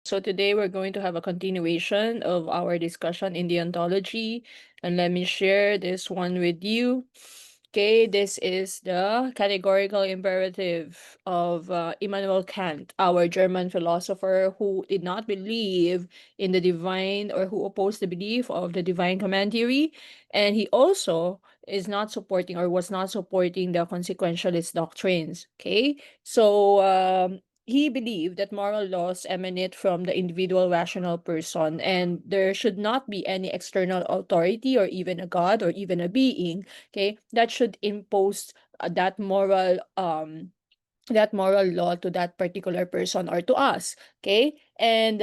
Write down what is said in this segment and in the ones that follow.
So today we're going to have a continuation of our discussion in deontology, and let me share this one with you. Okay, this is the categorical imperative of Immanuel Kant, our German philosopher who did not believe in the divine, or who opposed the belief of the divine command theory, and he also is not supporting, or was not supporting, the consequentialist doctrines. Okay, so he believed that moral laws emanate from the individual rational person, and there should not be any external authority, or even a god, or even a being, okay, that should impose that moral law to that particular person or to us. Okay, and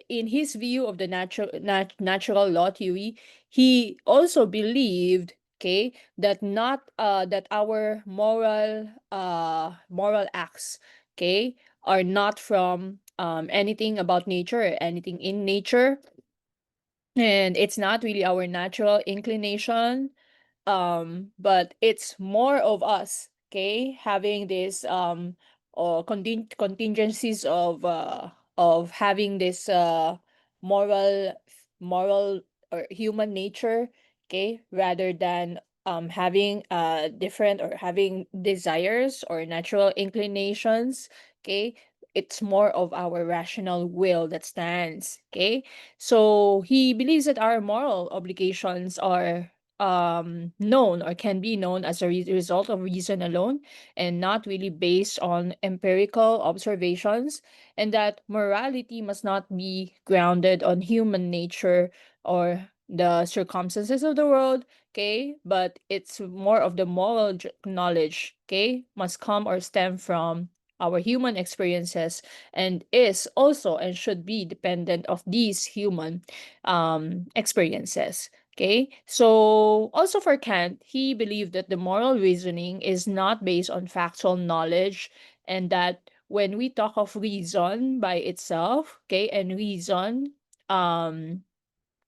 in his view of the natural law theory, he also believed, okay, that not that our moral acts, okay, are not from anything about nature, or anything in nature, and it's not really our natural inclination, but it's more of us, okay, having this contingencies of having this moral moral or human nature, okay, rather than having different, or having desires or natural inclinations. Okay, it's more of our rational will that stands. Okay, so he believes that our moral obligations are known, or can be known, as a result of reason alone, and not really based on empirical observations, and that morality must not be grounded on human nature or the circumstances of the world, okay, but it's more of the moral knowledge, okay, must come or stem from our human experiences, and is also and should be dependent of these human experiences. Okay, so also for Kant, he believed that the moral reasoning is not based on factual knowledge, and that when we talk of reason by itself, okay, and reason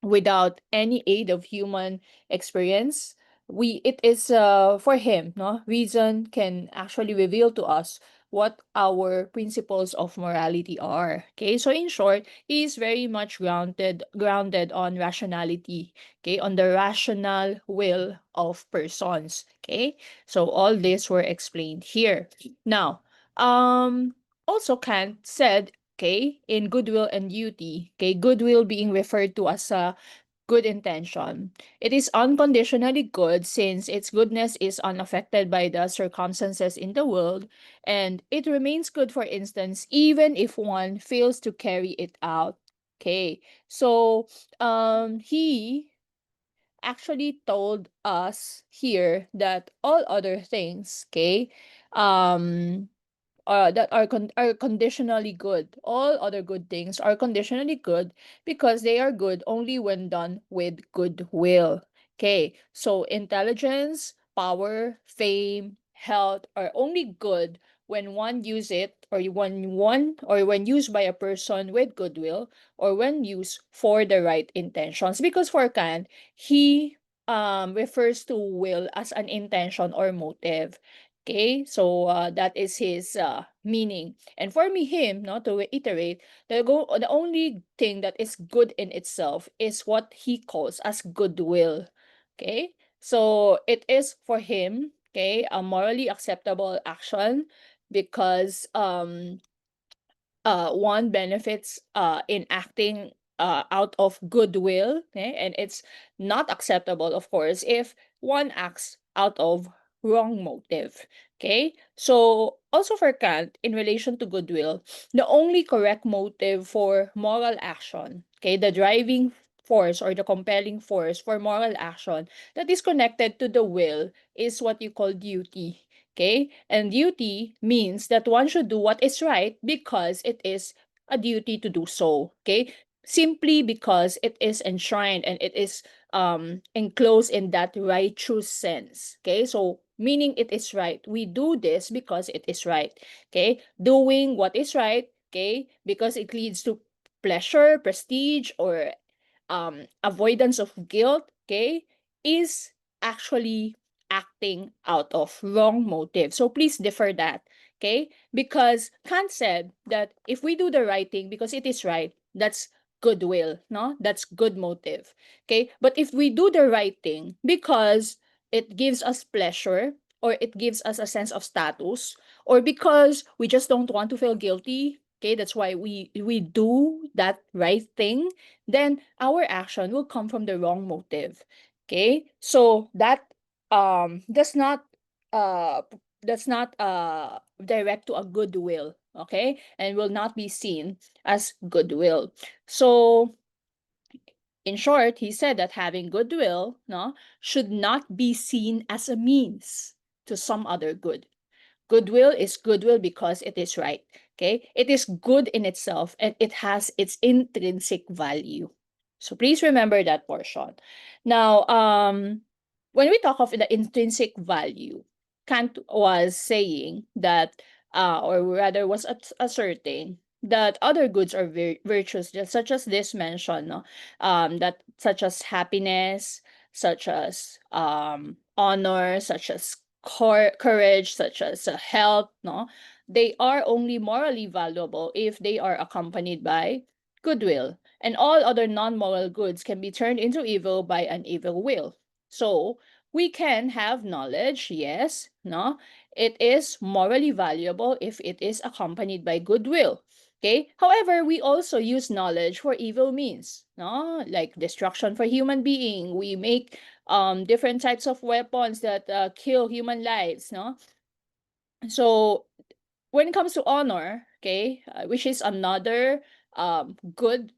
without any aid of human experience, it is for him, no, reason can actually reveal to us what our principles of morality are. Okay, so in short, he is very much grounded on rationality, okay, on the rational will of persons. Okay, so all this were explained here. Now, also Kant said, okay, in goodwill and duty, okay, goodwill being referred to as a good intention. It is unconditionally good, since its goodness is unaffected by the circumstances in the world, and it remains good, for instance, even if one fails to carry it out. Okay, so he actually told us here that all other things, okay, um that are conditionally good. All other good things are conditionally good, because they are good only when done with goodwill. Okay, so intelligence, power, fame, health are only good when one use it, or when used by a person with goodwill, or when used for the right intentions. Because for Kant, he refers to will as an intention or motive. Okay, so that is his meaning. And for me, him, no, to reiterate, the only thing that is good in itself is what he calls as goodwill. Okay, so it is for him, okay, a morally acceptable action, because one benefits in acting out of goodwill, okay? And it's not acceptable, of course, if one acts out of wrong motive. Okay, so also for Kant, in relation to goodwill, the only correct motive for moral action, okay, the driving force, or the compelling force for moral action that is connected to the will, is what you call duty. Okay? And duty means that one should do what is right because it is a duty to do so. Okay? Simply because it is enshrined, and it is enclosed in that righteous sense. Okay? So meaning it is right. We do this because it is right. Okay? Doing what is right, okay, because it leads to pleasure, prestige, or avoidance of guilt, okay, is actually acting out of wrong motive. So please defer that. Okay? Because Kant said that if we do the right thing because it is right, that's goodwill, no? That's good motive. Okay? But if we do the right thing because it gives us pleasure, or it gives us a sense of status, or because we just don't want to feel guilty, okay, that's why we do that right thing, then our action will come from the wrong motive. Okay? So that does not uh direct to a goodwill, okay, and will not be seen as goodwill. So in short, he said that having goodwill, no, should not be seen as a means to some other good. Goodwill is goodwill because it is right. Okay? It is good in itself and it has its intrinsic value. So please remember that portion. Now, when we talk of the intrinsic value, Kant was saying that, or rather was asserting that other goods are virtues, just such as this mention, no? That such as happiness, such as honor, such as courage, such as health, no, they are only morally valuable if they are accompanied by goodwill, and all other non-moral goods can be turned into evil by an evil will. So we can have knowledge, yes, no, it is morally valuable if it is accompanied by goodwill. Okay. However, we also use knowledge for evil means, no, like destruction for human being. We make different types of weapons that kill human lives, no. So when it comes to honor, okay, which is another good,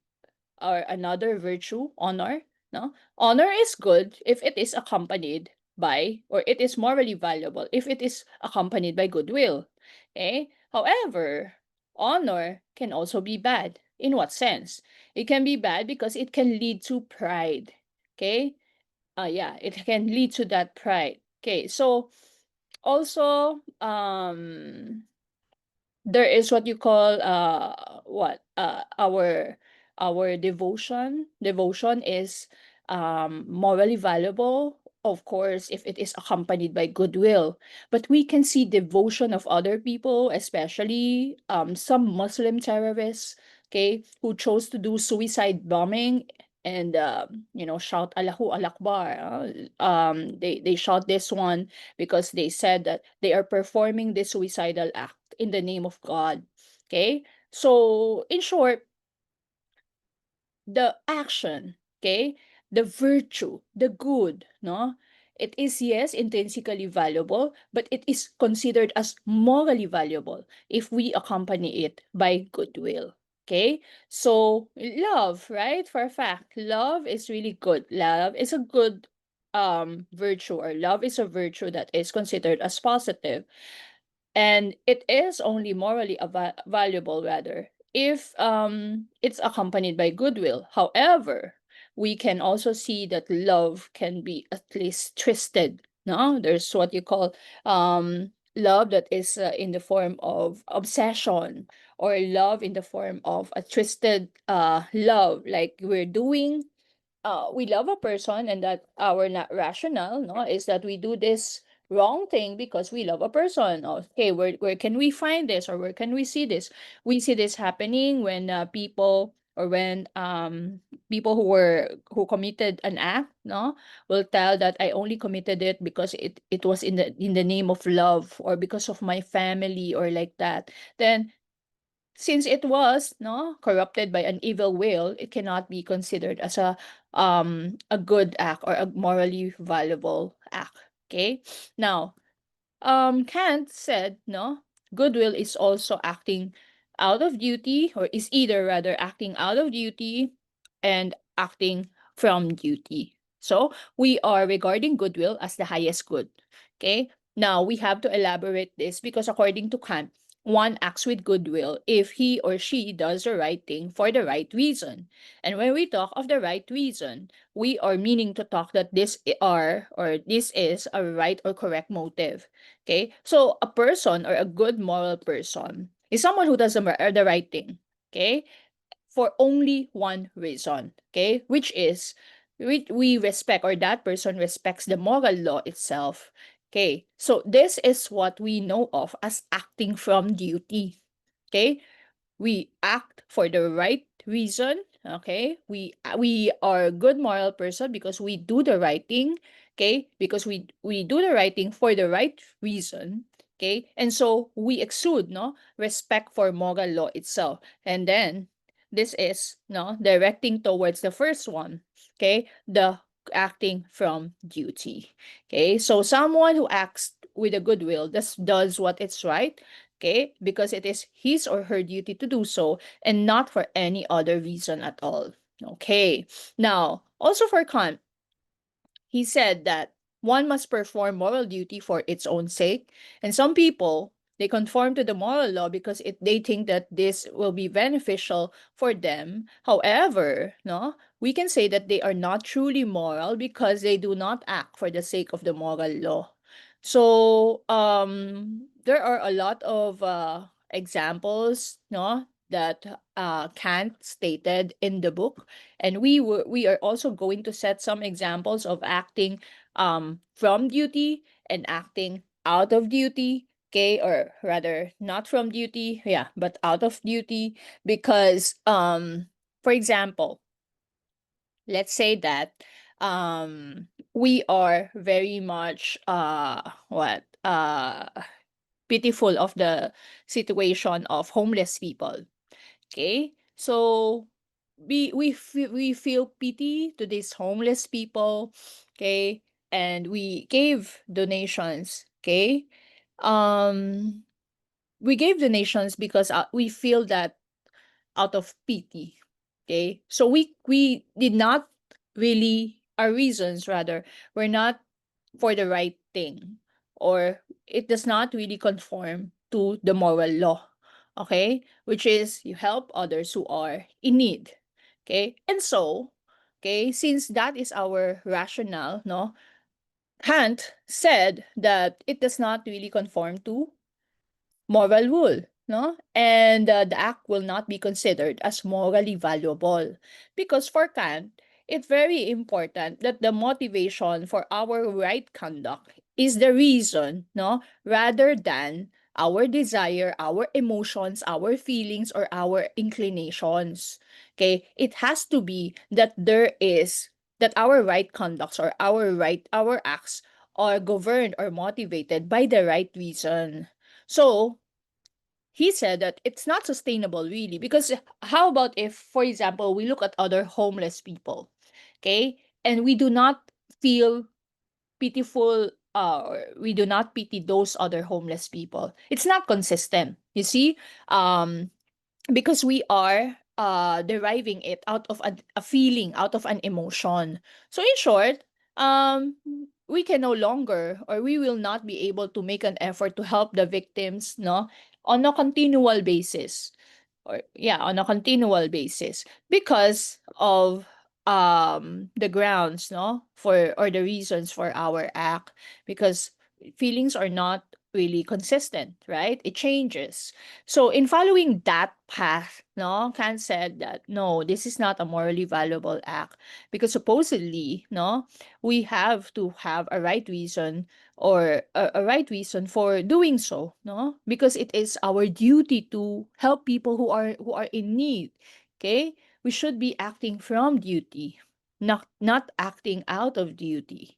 or another virtue, honor, no, honor is good if it is accompanied by, or it is morally valuable if it is accompanied by goodwill. Okay. However, honor can also be bad. In what sense? It can be bad because it can lead to pride. Okay. Yeah, it can lead to that pride. Okay, so also there is what you call our devotion. Devotion is morally valuable, of course, if it is accompanied by goodwill. But we can see devotion of other people, especially some Muslim terrorists, okay, who chose to do suicide bombing and shout Allahu Akbar. They shot this one because they said that they are performing this suicidal act in the name of God. Okay? So, in short, the action, okay, the virtue, the good, no, it is, yes, intrinsically valuable, but it is considered as morally valuable if we accompany it by goodwill. Okay, so love, right? For a fact, love is really good. Love is a good virtue, or love is a virtue that is considered as positive, and it is only morally valuable, rather, if it's accompanied by goodwill. However, we can also see that love can be at least twisted. No, there's what you call love that is in the form of obsession, or love in the form of a twisted love, like we love a person, and that our not rational, no, is that we do this wrong thing because we love a person. Okay, where can we find this, or where can we see this? We see this happening when people, or when people who committed an act, no, will tell that I only committed it because it was in the name of love, or because of my family, or like that. Then, since it was, no, corrupted by an evil will, it cannot be considered as a good act, or a morally valuable act. Okay, now Kant said, no, goodwill is also acting out of duty, or is either rather acting out of duty and acting from duty. So we are regarding goodwill as the highest good. Okay. Now we have to elaborate this, because according to Kant, one acts with goodwill if he or she does the right thing for the right reason. And when we talk of the right reason, we are meaning to talk that this is a right or correct motive. Okay? So a person, or a good moral person, is someone who does the right thing. Okay? For only one reason. Okay? Which is we respect, or that person respects the moral law itself. Okay, so this is what we know of as acting from duty. Okay, we act for the right reason. Okay, we are a good moral person because we do the right thing. Okay, because we do the right thing for the right reason. Okay, and so we exude no respect for moral law itself. And then this is no directing towards the first one. Okay, the acting from duty. Okay, so someone who acts with a goodwill does what is right. Okay, because it is his or her duty to do so and not for any other reason at all. Okay, now also for Kant, he said that one must perform moral duty for its own sake, and some people they conform to the moral law because they think that this will be beneficial for them. However, no, we can say that they are not truly moral because they do not act for the sake of the moral law. So there are a lot of examples, no, that Kant stated in the book, and we are also going to set some examples of acting from duty and acting out of duty. Okay, or rather not from duty, yeah, but out of duty, because for example, let's say that we are very much what pitiful of the situation of homeless people. Okay, so we feel pity to these homeless people. Okay, and we gave donations. Okay, um we gave donations because we feel that out of pity. Okay, so we did not really, our reasons rather were not for the right thing, or it does not really conform to the moral law. Okay, which is you help others who are in need. Okay, and so okay, since that is our rationale, no, Kant said that it does not really conform to moral rule, no? And the act will not be considered as morally valuable. Because for Kant, it's very important that the motivation for our right conduct is the reason, no? Rather than our desire, our emotions, our feelings, or our inclinations. Okay? It has to be that that our right conducts or our acts are governed or motivated by the right reason. So, he said that it's not sustainable really, because how about if, for example, we look at other homeless people, okay, and we do not feel pitiful, or we do not pity those other homeless people. It's not consistent, you see, because we are deriving it out of a feeling, out of an emotion. So in short, we can no longer, or we will not be able to make an effort to help the victims, no, on a continual basis, or yeah, on a continual basis, because of the grounds, no, for, or the reasons for our act, because feelings are not really consistent, right? It changes. So in following that path, no, Kant said that no, this is not a morally valuable act, because supposedly, no, we have to have a right reason, or a right reason for doing so, no, because it is our duty to help people who are in need. Okay, we should be acting from duty, not acting out of duty.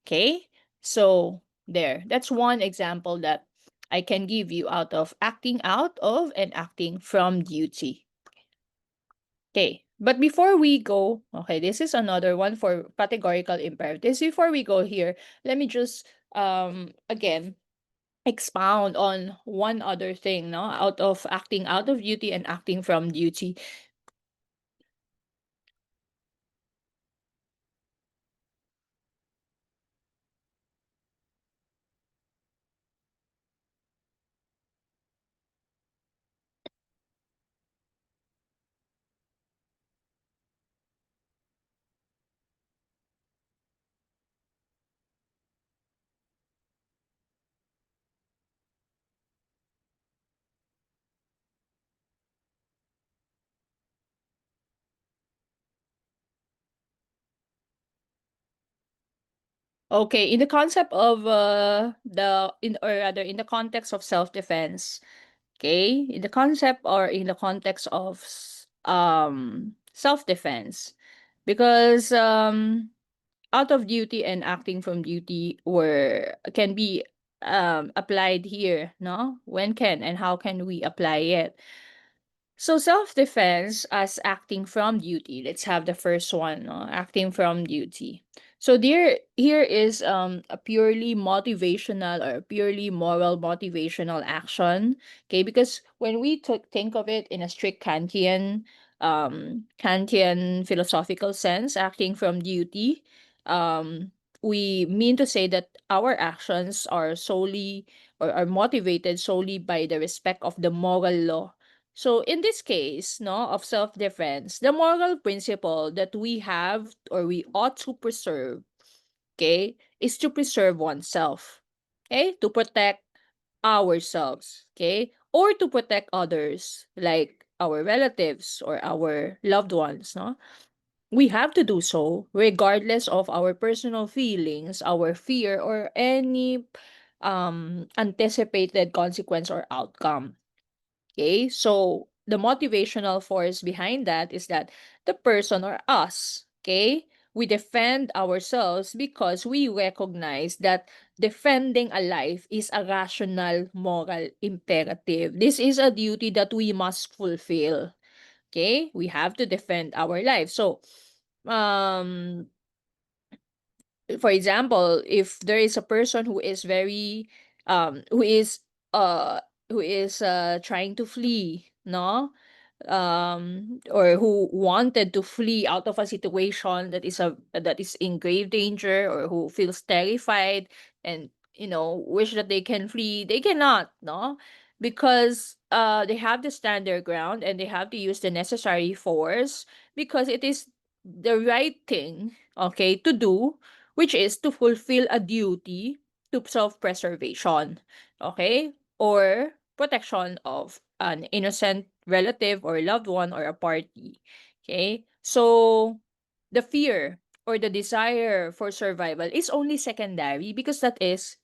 Okay, so there, that's one example that I can give you out of acting out of and acting from duty. Okay, but before we go, okay, this is another one for categorical imperatives. Before we go here, let me just again expound on one other thing, no, out of acting out of duty and acting from duty. Okay, in the concept of the in or rather in the context of self-defense, okay, in the concept or in the context of self-defense, because out of duty and acting from duty were can be applied here, no? When can and how can we apply it? So self-defense as acting from duty. Let's have the first one, no? Acting from duty. So here is a purely motivational or purely moral motivational action. Okay, because when we think of it in a strict Kantian philosophical sense, acting from duty, we mean to say that our actions are solely or are motivated solely by the respect of the moral law. So in this case, no, of self-defense, the moral principle that we have or we ought to preserve, okay, is to preserve oneself. Okay? To protect ourselves, okay? Or to protect others, like our relatives or our loved ones, no? We have to do so regardless of our personal feelings, our fear, or any anticipated consequence or outcome. Okay, so the motivational force behind that is that the person or us, okay, we defend ourselves because we recognize that defending a life is a rational moral imperative. This is a duty that we must fulfill. Okay, we have to defend our life. So, um, for example, if there is a person who is very who is uh trying to flee, no, or who wanted to flee out of a situation that is in grave danger, or who feels terrified and wish that they can flee, they cannot, no, because they have to stand their ground and they have to use the necessary force because it is the right thing, okay, to do, which is to fulfill a duty to self-preservation, okay, or protection of an innocent relative or loved one or a party. Okay? So the fear or the desire for survival is only secondary because that is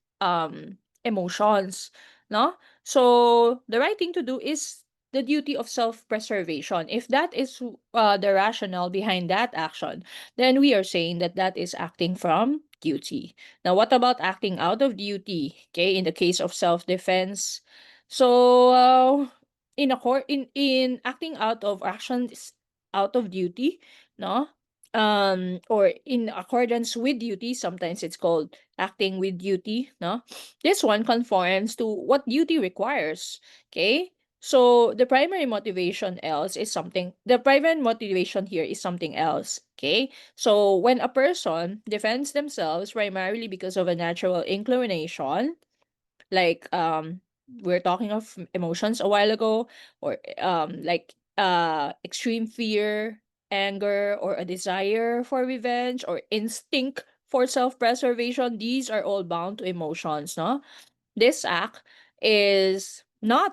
emotions, no? So the right thing to do is the duty of self-preservation. If that is the rationale behind that action, then we are saying that that is acting from duty. Now, what about acting out of duty? Okay, in the case of self-defense, so in acting out of actions out of duty, no, or in accordance with duty, sometimes it's called acting with duty, no. This one conforms to what duty requires. Okay, so the primary motivation here is something else. Okay, so when a person defends themselves primarily because of a natural inclination, like we're talking of emotions a while ago, or like extreme fear, anger, or a desire for revenge, or instinct for self-preservation, these are all bound to emotions, no. This act is not,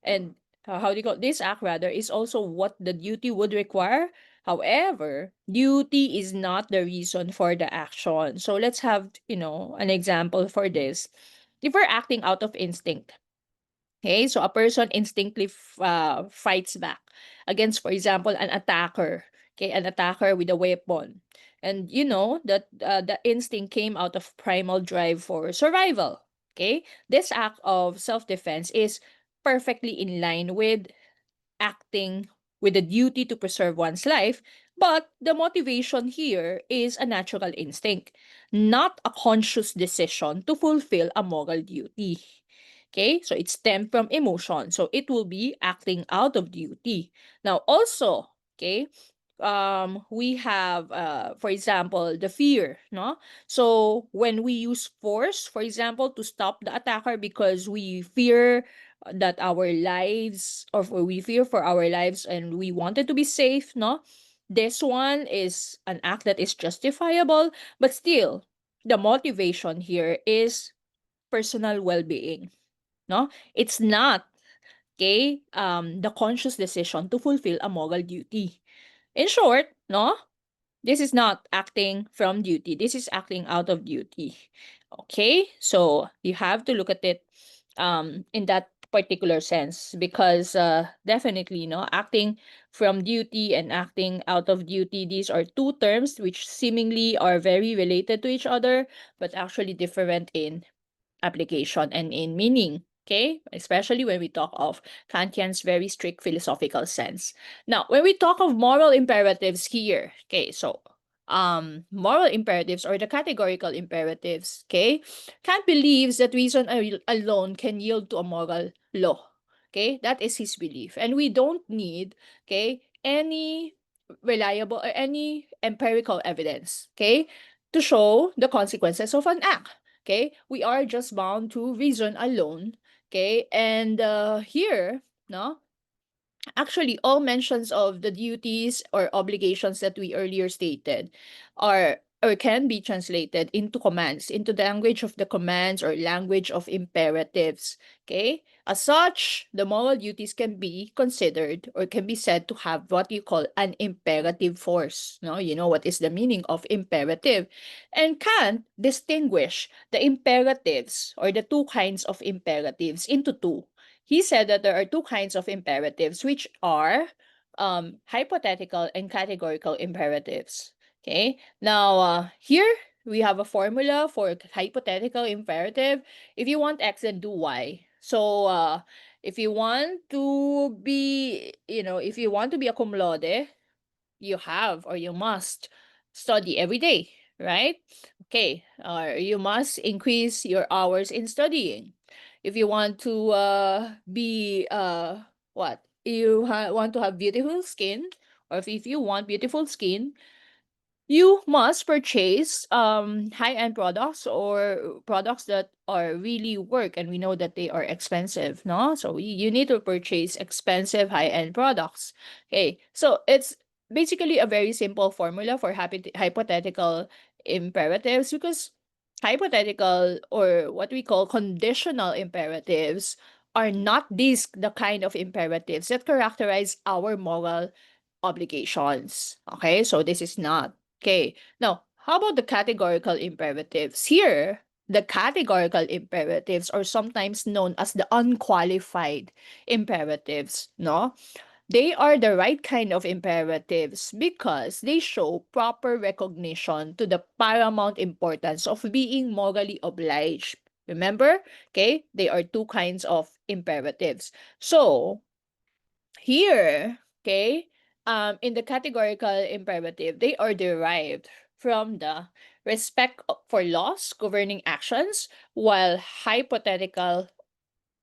and how do you call this act rather, is also what the duty would require. However, duty is not the reason for the action. So let's have, an example for this. If we're acting out of instinct, okay, so a person instinctively fights back against, for example, an attacker, okay, an attacker with a weapon. And you know that the instinct came out of primal drive for survival. Okay, this act of self-defense is perfectly in line with acting with the duty to preserve one's life, but the motivation here is a natural instinct, not a conscious decision to fulfill a moral duty. Okay, so it stemmed from emotion. So it will be acting out of duty. Now, also, okay, we have for example the fear, no. So when we use force, for example, to stop the attacker because we fear that our lives, or we fear for our lives and we wanted to be safe, no, this one is an act that is justifiable, but still the motivation here is personal well-being, no. It's not, okay, the conscious decision to fulfill a moral duty. In short, no, This is not acting from duty. This is acting out of duty. Okay? So you have to look at it in that particular sense, because definitely, acting from duty and acting out of duty, these are two terms which seemingly are very related to each other, but actually different in application and in meaning. Okay, especially when we talk of Kantian's very strict philosophical sense. Now, when we talk of moral imperatives here, okay, so moral imperatives or the categorical imperatives, okay, Kant believes that reason alone can yield to a moral law. Okay, that is his belief, and we don't need, okay, any reliable or any empirical evidence, okay, to show the consequences of an act. Okay, we are just bound to reason alone. Okay, and here, no, actually, all mentions of the duties or obligations that we earlier stated are or can be translated into commands, into the language of the commands or language of imperatives. Okay? As such, the moral duties can be considered or can be said to have what you call an imperative force. No, you know what is the meaning of imperative. And Kant distinguish the imperatives or the two kinds of imperatives into two. He said that there are two kinds of imperatives, which are hypothetical and categorical imperatives. Okay, now here we have a formula for hypothetical imperative. If you want X, then do Y. So if you want to be, if you want to be a cum laude, you have or you must study every day, right? Okay, or you must increase your hours in studying. If you want to be what you want to have beautiful skin, or if you want beautiful skin, you must purchase high-end products or products that are really work, and we know that they are expensive, no? So you need to purchase expensive high-end products. Okay, so it's basically a very simple formula for hypothetical imperatives, because hypothetical or what we call conditional imperatives are not these the kind of imperatives that characterize our moral obligations. Okay, so this is not. Okay, now how about the categorical imperatives? Here, the categorical imperatives are sometimes known as the unqualified imperatives, no? They are the right kind of imperatives because they show proper recognition to the paramount importance of being morally obliged. Remember? Okay, they are two kinds of imperatives. So, here, okay, in the categorical imperative, they are derived from the respect for laws governing actions, while hypothetical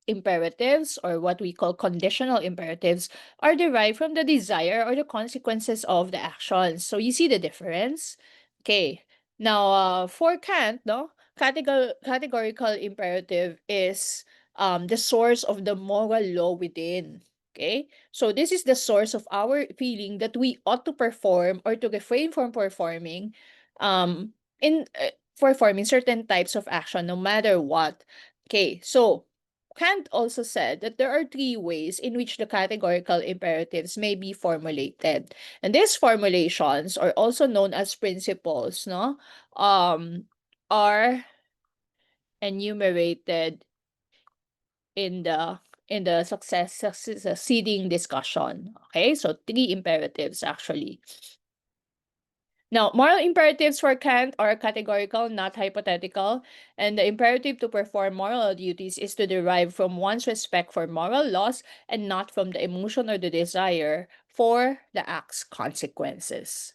imperatives, or what we call conditional imperatives, are derived from the desire or the consequences of the actions. So you see the difference? Okay. Now, for Kant, no, categorical imperative is the source of the moral law within. Okay? So this is the source of our feeling that we ought to perform or to refrain from performing in performing certain types of action no matter what. Okay, so Kant also said that there are three ways in which the categorical imperatives may be formulated. And these formulations are also known as principles, no? Are enumerated in the succeeding discussion. Okay, so three imperatives actually. Now, moral imperatives for Kant are categorical, not hypothetical, and the imperative to perform moral duties is to derive from one's respect for moral laws and not from the emotion or the desire for the act's consequences.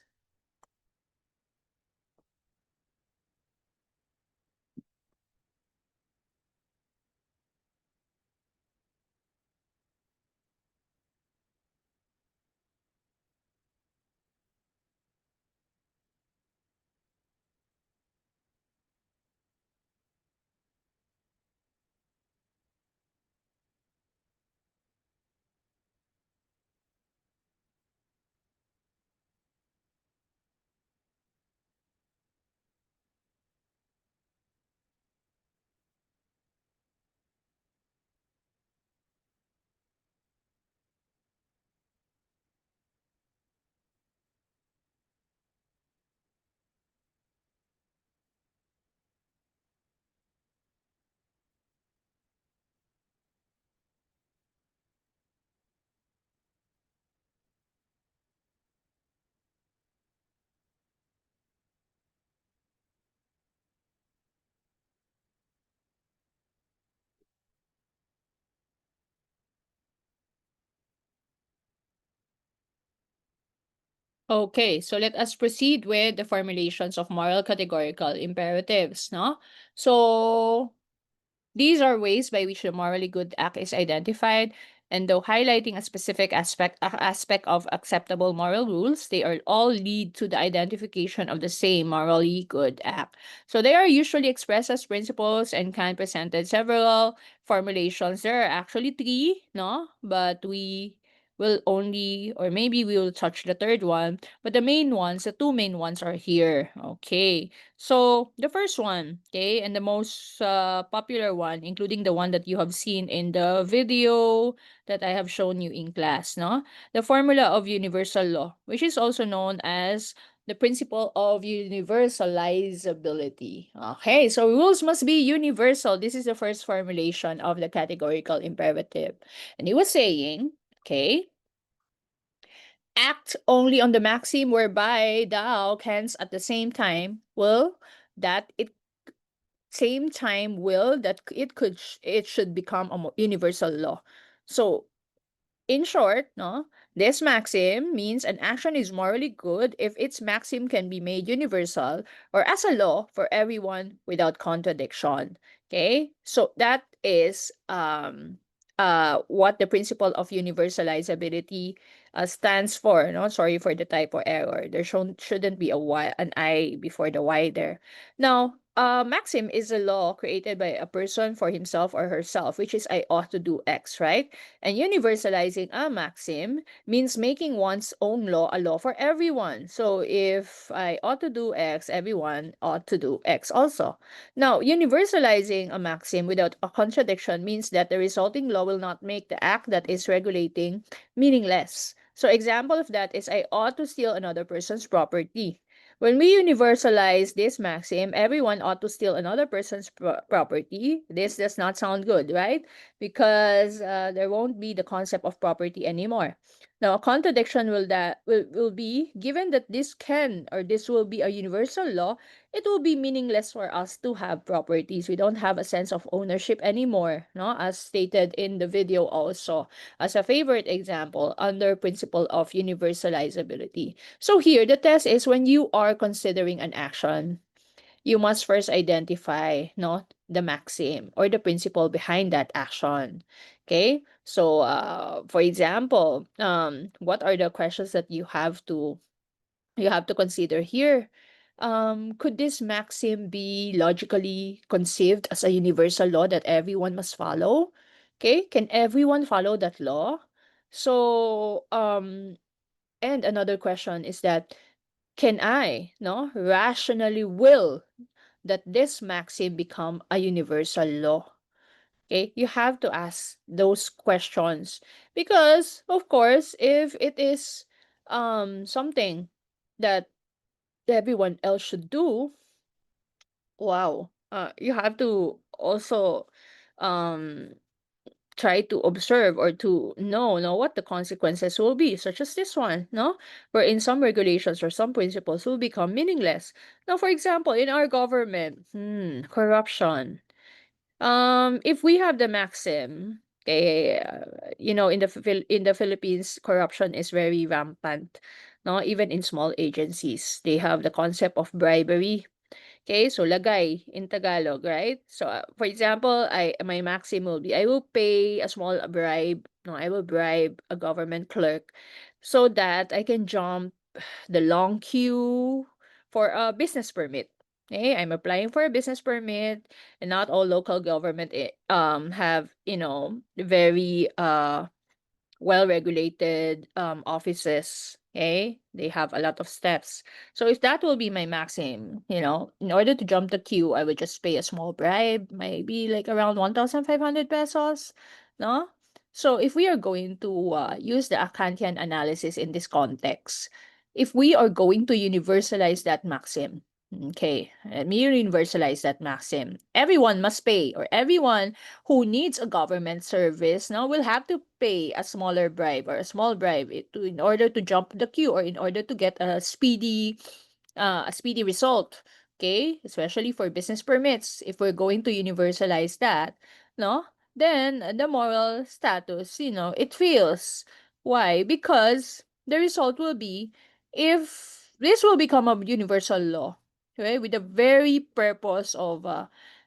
Okay, so let us proceed with the formulations of moral categorical imperatives, no? So these are ways by which the morally good act is identified, and though highlighting a specific aspect of acceptable moral rules, they are all lead to the identification of the same morally good act. So they are usually expressed as principles, and Kant presented several formulations. There are actually three, no? But we will only, or maybe we will touch the third one. But the main ones, the two main ones are here. Okay. So the first one, okay, and the most popular one, including the one that you have seen in the video that I have shown you in class, no? The formula of universal law, which is also known as the principle of universalizability. Okay, so rules must be universal. This is the first formulation of the categorical imperative. And he was saying, okay, act only on the maxim whereby thou canst at the same time will that it same time will that it should become a universal law. So in short, no, this maxim means an action is morally good if its maxim can be made universal or as a law for everyone without contradiction. Okay? So that is what the principle of universalizability stands for. No, sorry for the typo error. There shouldn't be a y, an I before the y there. Now, maxim is a law created by a person for himself or herself, which is I ought to do X, right? And universalizing a maxim means making one's own law a law for everyone. So if I ought to do X, everyone ought to do X also. Now, universalizing a maxim without a contradiction means that the resulting law will not make the act that is regulating meaningless. So example of that is I ought to steal another person's property. When we universalize this maxim, everyone ought to steal another person's property. This does not sound good, right? Because there won't be the concept of property anymore. Now, a contradiction will be given that this can or this will be a universal law, it will be meaningless for us to have properties. We don't have a sense of ownership anymore, no? As stated in the video also, as a favorite example under principle of universalizability. So here, the test is when you are considering an action, you must first identify no the maxim or the principle behind that action. Okay, so for example, what are the questions that you have to consider here? Could this maxim be logically conceived as a universal law that everyone must follow? Okay, can everyone follow that law? So and another question is that, can I no rationally will that this maxim become a universal law? Okay, you have to ask those questions because, of course, if it is something that everyone else should do, wow, you have to also um try to observe or to know what the consequences will be, such as this one, no? Wherein some regulations or some principles will become meaningless. Now, for example, in our government, corruption. If we have the maxim, okay, in the Philippines, corruption is very rampant. No, even in small agencies, they have the concept of bribery. Okay, so lagay in Tagalog, right? So for example, my maxim will be I will pay a small bribe. No, I will bribe a government clerk so that I can jump the long queue for a business permit. Okay, I'm applying for a business permit, and not all local government have very well-regulated offices. Okay, they have a lot of steps. So if that will be my maxim, in order to jump the queue, I would just pay a small bribe, maybe like around 1,500 pesos. No? So if we are going to use the Kantian analysis in this context, if we are going to universalize that maxim, okay, let me universalize that maxim. Everyone must pay, or everyone who needs a government service now will have to pay a smaller bribe or a small bribe in order to jump the queue or in order to get a speedy result. Okay, especially for business permits, if we're going to universalize that, no, then the moral status, it feels. Why? Because the result will be if this will become a universal law, right, with the very purpose of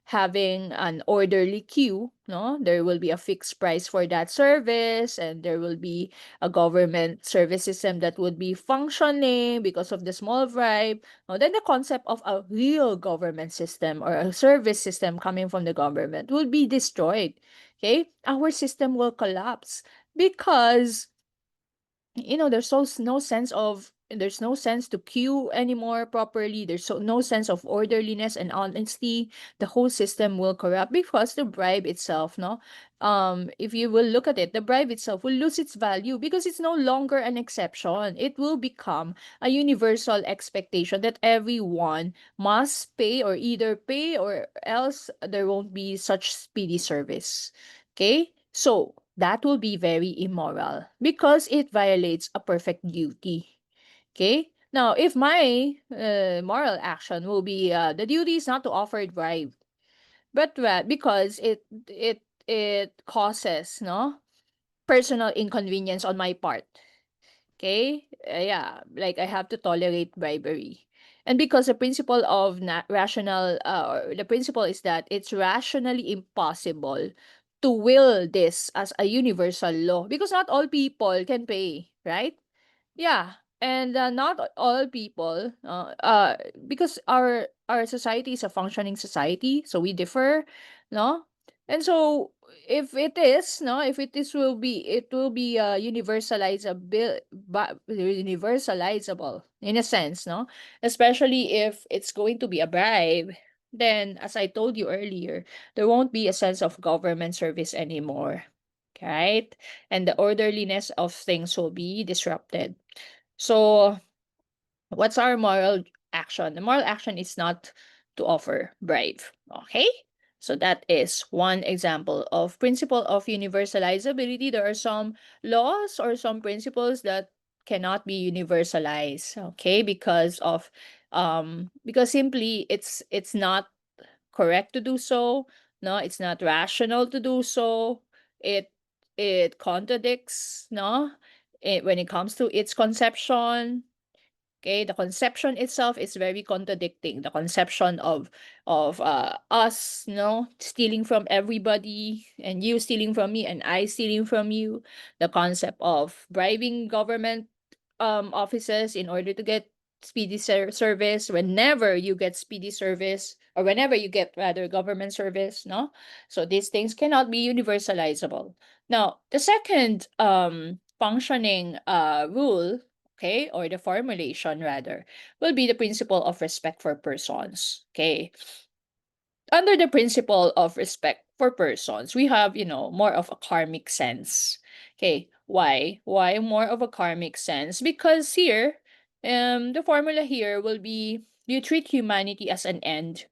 having an orderly queue, no, there will be a fixed price for that service, and there will be a government service system that would be functioning because of the small bribe. No, then the concept of a real government system or a service system coming from the government will be destroyed. Okay, our system will collapse because there's no sense to queue anymore properly. There's no sense of orderliness and honesty. The whole system will corrupt because the bribe itself, no, if you will look at it, the bribe itself will lose its value because it's no longer an exception. It will become a universal expectation that everyone must pay, or either pay or else there won't be such speedy service. Okay, so that will be very immoral because it violates a perfect duty. Okay? Now, if my moral action will be the duty is not to offer bribe, but because it causes no personal inconvenience on my part. Okay? Yeah, like I have to tolerate bribery. And because the principle of rational, or the principle is that it's rationally impossible to will this as a universal law because not all people can pay, right? Yeah, and not all people, because our society is a functioning society, so we differ, no, and so if it is, no, if it is it will be universalizable in a sense, no, especially if it's going to be a bribe. Then, as I told you earlier, there won't be a sense of government service anymore, right? And the orderliness of things will be disrupted. So, what's our moral action? The moral action is not to offer bribe. Okay? So that is one example of principle of universalizability. There are some laws or some principles that cannot be universalized. Okay, because simply it's not correct to do so. No, it's not rational to do so. It it contradicts, no, when it comes to its conception. Okay, the conception itself is very contradicting. The conception of us, no, stealing from everybody, and you stealing from me, and I stealing from you. The concept of bribing government offices in order to get speedy service. Whenever you get speedy service, or whenever you get rather government service, no. So these things cannot be universalizable. Now, the second functioning rule, okay, or the formulation rather, will be the principle of respect for persons. Okay. Under the principle of respect for persons, we have, more of a karmic sense. Okay. Why more of a karmic sense? Because here, the formula here will be you treat humanity as an end,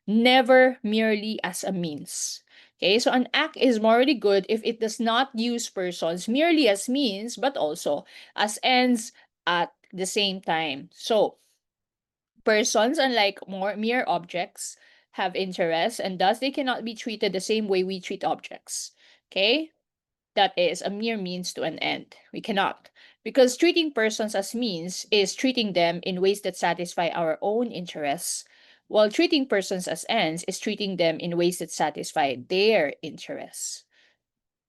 never merely as a means. Okay, so an act is morally good if it does not use persons merely as means, but also as ends at the same time. So, persons, unlike more mere objects, have interests, and thus they cannot be treated the same way we treat objects. Okay? That is a mere means to an end. We cannot. Because treating persons as means is treating them in ways that satisfy our own interests, while treating persons as ends is treating them in ways that satisfy their interests.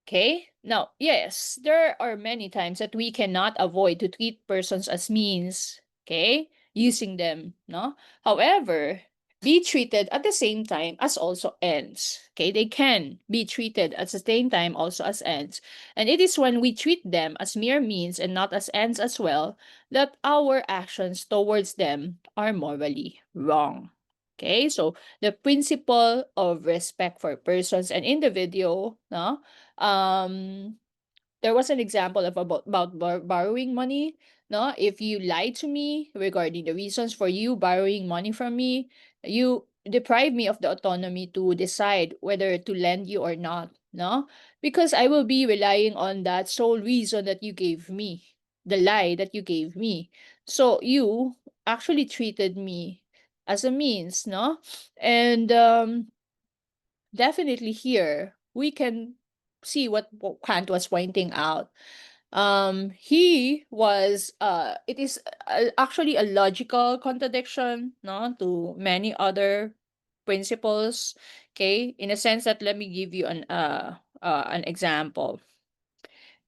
Okay? Now, yes, there are many times that we cannot avoid to treat persons as means, okay? Using them, no? However, be treated at the same time as also ends. Okay? They can be treated at the same time also as ends. And it is when we treat them as mere means and not as ends as well that our actions towards them are morally wrong. Okay? So, the principle of respect for persons and individual, no? um there was an example of about borrowing money. No, if you lie to me regarding the reasons for you borrowing money from me, you deprive me of the autonomy to decide whether to lend you or not. No, because I will be relying on that sole reason that you gave me, the lie that you gave me. So you actually treated me as a means, no, and definitely here we can see what Kant was pointing out. He was it is actually a logical contradiction, no, to many other principles. Okay, in a sense that, let me give you an example,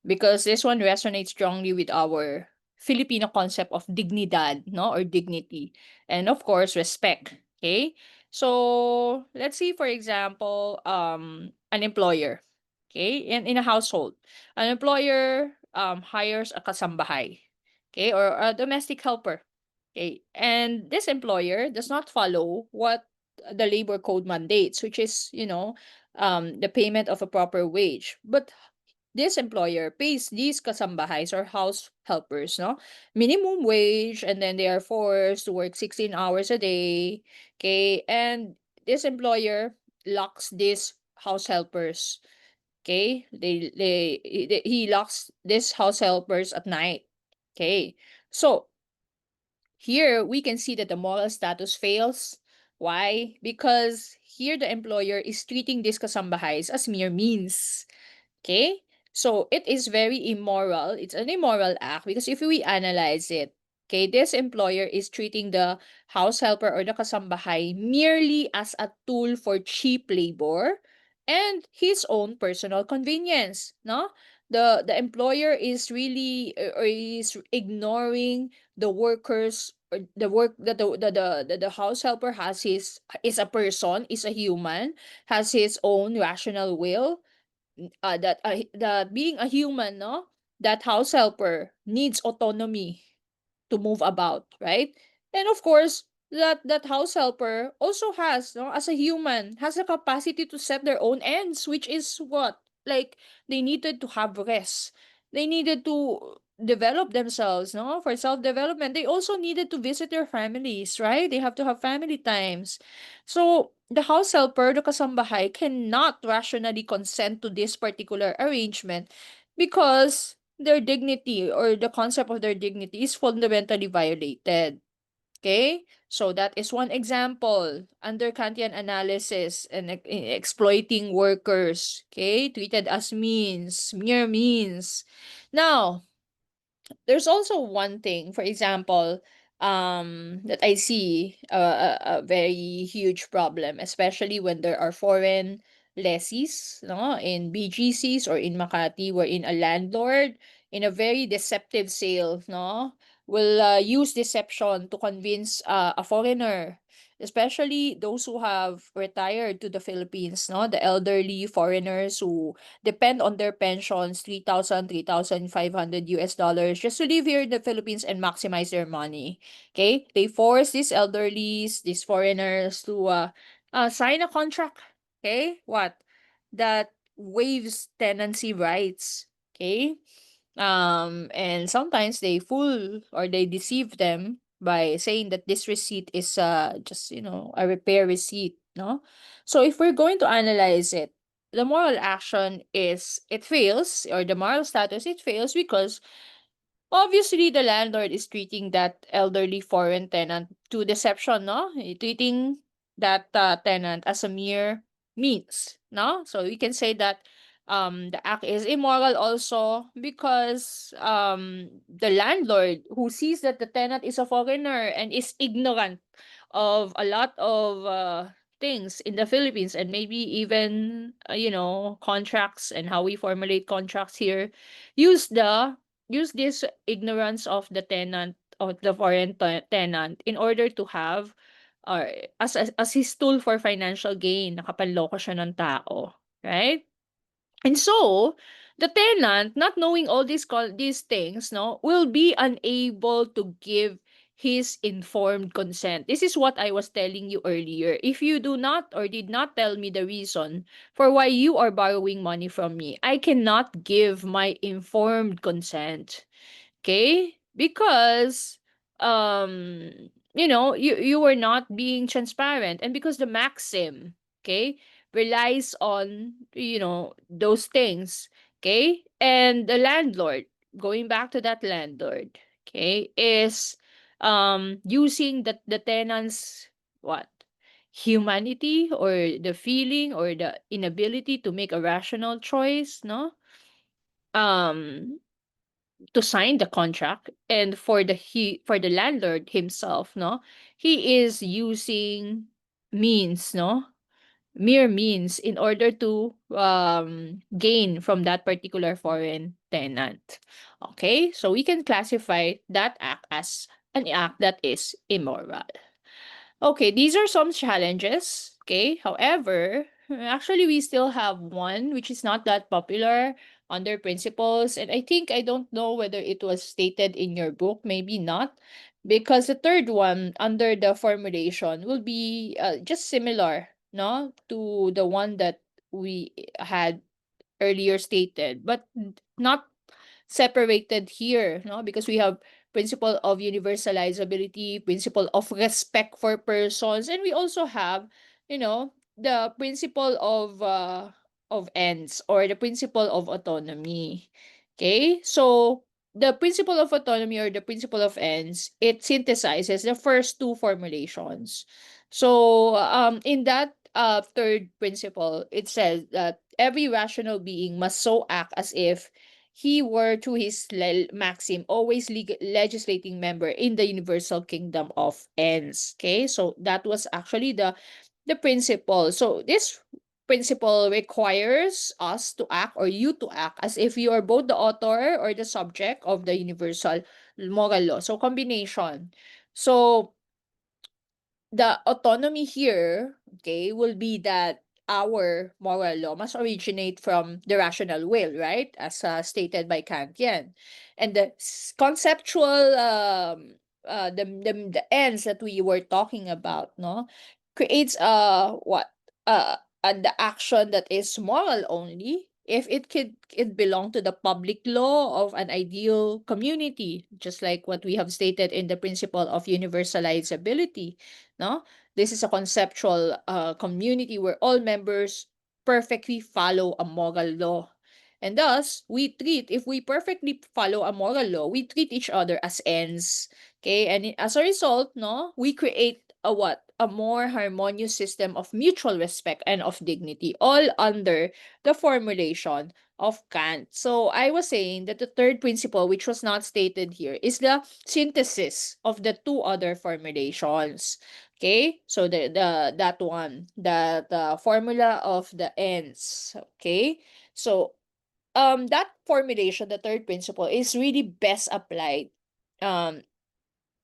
because this one resonates strongly with our Filipino concept of dignidad, no, or dignity, and of course respect. Okay, so let's see, for example, an employer. Okay, in a household, an employer hires a kasambahay, okay, or a domestic helper. Okay, and this employer does not follow what the labor code mandates, which is, the payment of a proper wage, but this employer pays these kasambahays or house helpers, no, minimum wage, and then they are forced to work 16 hours a day. Okay, and this employer locks these house helpers. Okay, he locks these house helpers at night. Okay, so here we can see that the moral status fails. Why? Because here the employer is treating these kasambahays as mere means. Okay? So it is very immoral. It's an immoral act because if we analyze it, okay, this employer is treating the house helper or the kasambahay merely as a tool for cheap labor and his own personal convenience, no? The employer is really or is ignoring the workers, or the work that the house helper has, his is a person, is a human, has his own rational will, that being a human, no, that house helper needs autonomy to move about, right? And of course, that house helper also has, no, as a human, has a capacity to set their own ends, which is what? Like, they needed to have rest. They needed to develop themselves, no, for self-development. They also needed to visit their families, right? They have to have family times. So the house helper, the kasambahay, cannot rationally consent to this particular arrangement because their dignity, or the concept of their dignity, is fundamentally violated. Okay? So that is one example under Kantian analysis and exploiting workers, okay, treated as means, mere means. Now, there's also one thing, for example, that I see a very huge problem, especially when there are foreign lessees, no, in BGCs or in Makati, wherein a landlord in a very deceptive sale, no, will use deception to convince a foreigner, especially those who have retired to the Philippines, no, the elderly foreigners who depend on their pensions, 3,500 US dollars, just to live here in the Philippines and maximize their money. Okay? They force these elderlies, these foreigners to sign a contract. Okay? What? That waives tenancy rights. Okay? And sometimes they fool or they deceive them by saying that this receipt is just, a repair receipt, no? So if we're going to analyze it, the moral action is it fails, or the moral status, it fails because obviously the landlord is treating that elderly foreign tenant to deception, no? Treating that tenant as a mere means, no? So we can say that the act is immoral also because the landlord who sees that the tenant is a foreigner and is ignorant of a lot of things in the Philippines, and maybe even contracts and how we formulate contracts here, use the use this ignorance of the tenant, of the foreign tenant, in order to have, or as his tool for financial gain. Nakapanloko siya ng tao, right? And so, the tenant, not knowing all these things, no, will be unable to give his informed consent. This is what I was telling you earlier. If you do not, or did not tell me the reason for why you are borrowing money from me, I cannot give my informed consent. Okay? Because you were not being transparent, and because the maxim, okay, relies on, those things. Okay? And the landlord, going back to that landlord, okay, is using the tenant's what? Humanity, or the feeling, or the inability to make a rational choice, no? Um to sign the contract, and for the landlord himself, no, he is using means, no, mere means in order to gain from that particular foreign tenant. Okay, so we can classify that act as an act that is immoral. Okay, these are some challenges. Okay, however, actually, we still have one which is not that popular under principles, and I don't know whether it was stated in your book, maybe not, because the third one under the formulation will be just similar, no, to the one that we had earlier stated, but not separated here, no, because we have principle of universalizability, principle of respect for persons, and we also have, the principle of ends, or the principle of autonomy. Okay, so the principle of autonomy or the principle of ends, it synthesizes the first two formulations. So in that third principle, it says that every rational being must so act as if he were, to his maxim, always legislating member in the universal kingdom of ends. Okay, so that was actually the principle. So this principle requires us to act, or you to act, as if you are both the author or the subject of the universal moral law. So combination. So the autonomy here, okay, will be that our moral law must originate from the rational will, right? As stated by Kantian. And the conceptual, the ends that we were talking about, no, creates the action that is moral only if it belong to the public law of an ideal community, just like what we have stated in the principle of universalizability, no? This is a conceptual community where all members perfectly follow a moral law. And thus, if we perfectly follow a moral law, we treat each other as ends. Okay? And as a result, no, we create a what? A more harmonious system of mutual respect and of dignity, all under the formulation of Kant. So I was saying that the third principle, which was not stated here, is the synthesis of the two other formulations. Okay, so that one, the formula of the ends. Okay, so that formulation, the third principle, is really best applied um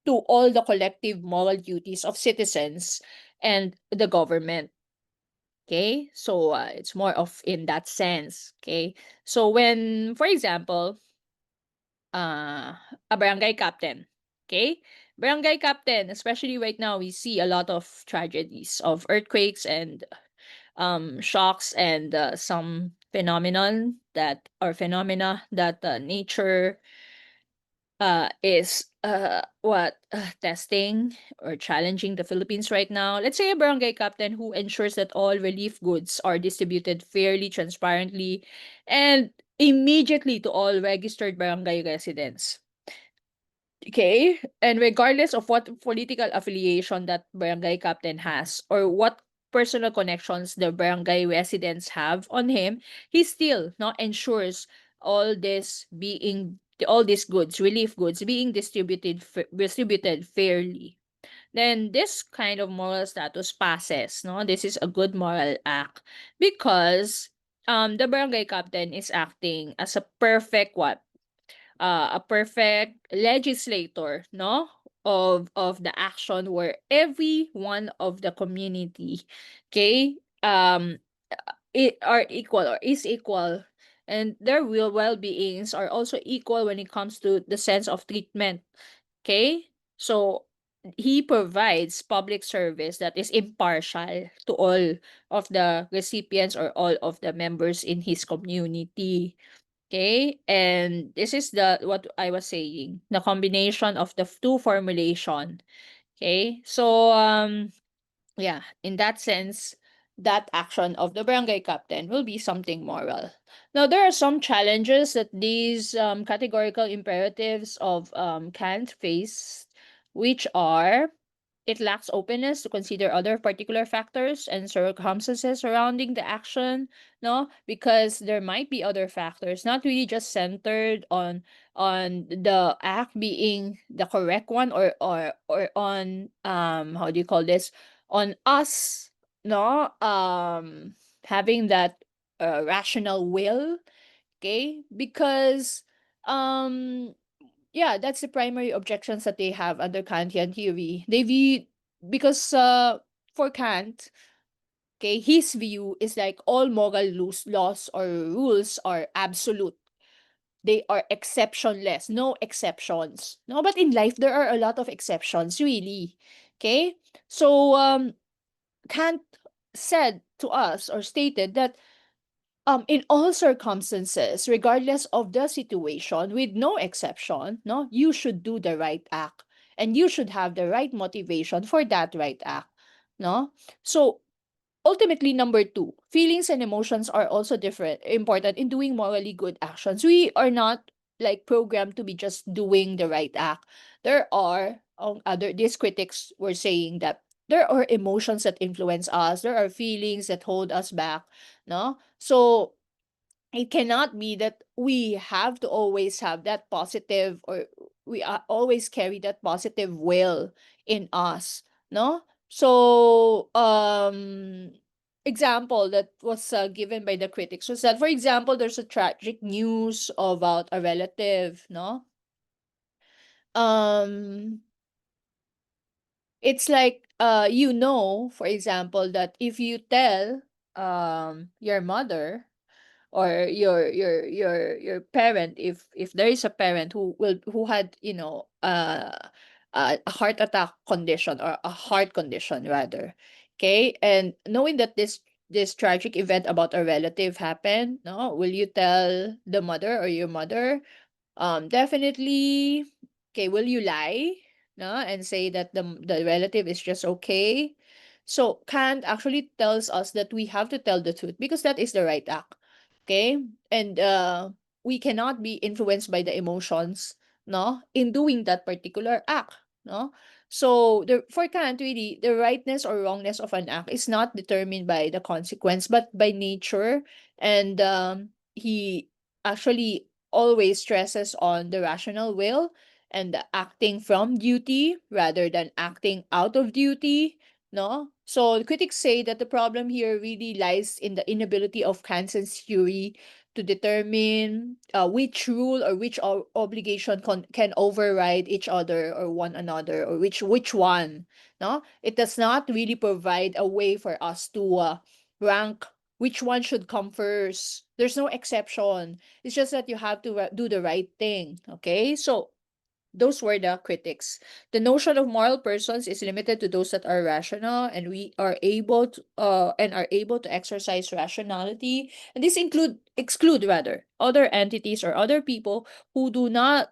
to all the collective moral duties of citizens and the government. Okay, so it's more of in that sense. Okay, so when, for example, uh, a barangay captain. Okay? Barangay captain, especially right now, we see a lot of tragedies of earthquakes and shocks and some phenomena that nature is testing or challenging the Philippines right now. Let's say a barangay captain who ensures that all relief goods are distributed fairly, transparently, and immediately to all registered barangay residents. Okay? And regardless of what political affiliation that barangay captain has, or what personal connections the barangay residents have on him, he still not ensures all these goods, relief goods, being distributed fairly. Then this kind of moral status passes. No, this is a good moral act because the barangay captain is acting as a perfect what, a perfect legislator, no, of the action, where every one of the community, okay, it are equal or is equal, and their well-beings are also equal when it comes to the sense of treatment. Okay, so he provides public service that is impartial to all of the recipients or all of the members in his community. Okay, and this is the what I was saying, the combination of the two formulation. Okay, so yeah, in that sense, that action of the barangay captain will be something moral. Now, there are some challenges that these categorical imperatives of Kant face, which are it lacks openness to consider other particular factors and circumstances surrounding the action, no, because there might be other factors, not really just centered on the act being the correct one, or on how do you call this, on us, no, having that rational will. Okay, because um yeah, that's the primary objections that they have under Kantian theory. They view, because for Kant, okay, his view is like all moral laws or rules are absolute. They are exceptionless, no exceptions. No, but in life there are a lot of exceptions, really. Okay? So Kant said to us, or stated that in all circumstances, regardless of the situation, with no exception, no, you should do the right act, and you should have the right motivation for that right act, no. So ultimately, number two, feelings and emotions are also different important in doing morally good actions. We are not like programmed to be just doing the right act. There are other, these critics were saying that there are emotions that influence us, there are feelings that hold us back, no. So it cannot be that we have to always have that positive, or we always carry that positive will in us, no. So example that was given by the critics was that, for example, there's a tragic news about a relative, no. um it's like, you know, for example, that if you tell your mother or your parent, if there is a parent who had, you know, a heart attack condition, or a heart condition rather, okay, and knowing that this tragic event about a relative happened, no, will you tell the mother or your mother? Definitely. Okay, will you lie, no, and say that the relative is just okay? So Kant actually tells us that we have to tell the truth because that is the right act. Okay? And we cannot be influenced by the emotions, no, in doing that particular act, no? So the for Kant, really, the rightness or wrongness of an act is not determined by the consequence, but by nature. And he actually always stresses on the rational will and the acting from duty rather than acting out of duty, no. So the critics say that the problem here really lies in the inability of Kantian's theory to determine which rule or which obligation can override each other or one another, or which one, no. It does not really provide a way for us to rank which one should come first. There's no exception. It's just that you have to do the right thing. Okay? So those were the critics. The notion of moral persons is limited to those that are rational, and we are able to exercise rationality. And this exclude rather other entities or other people who do not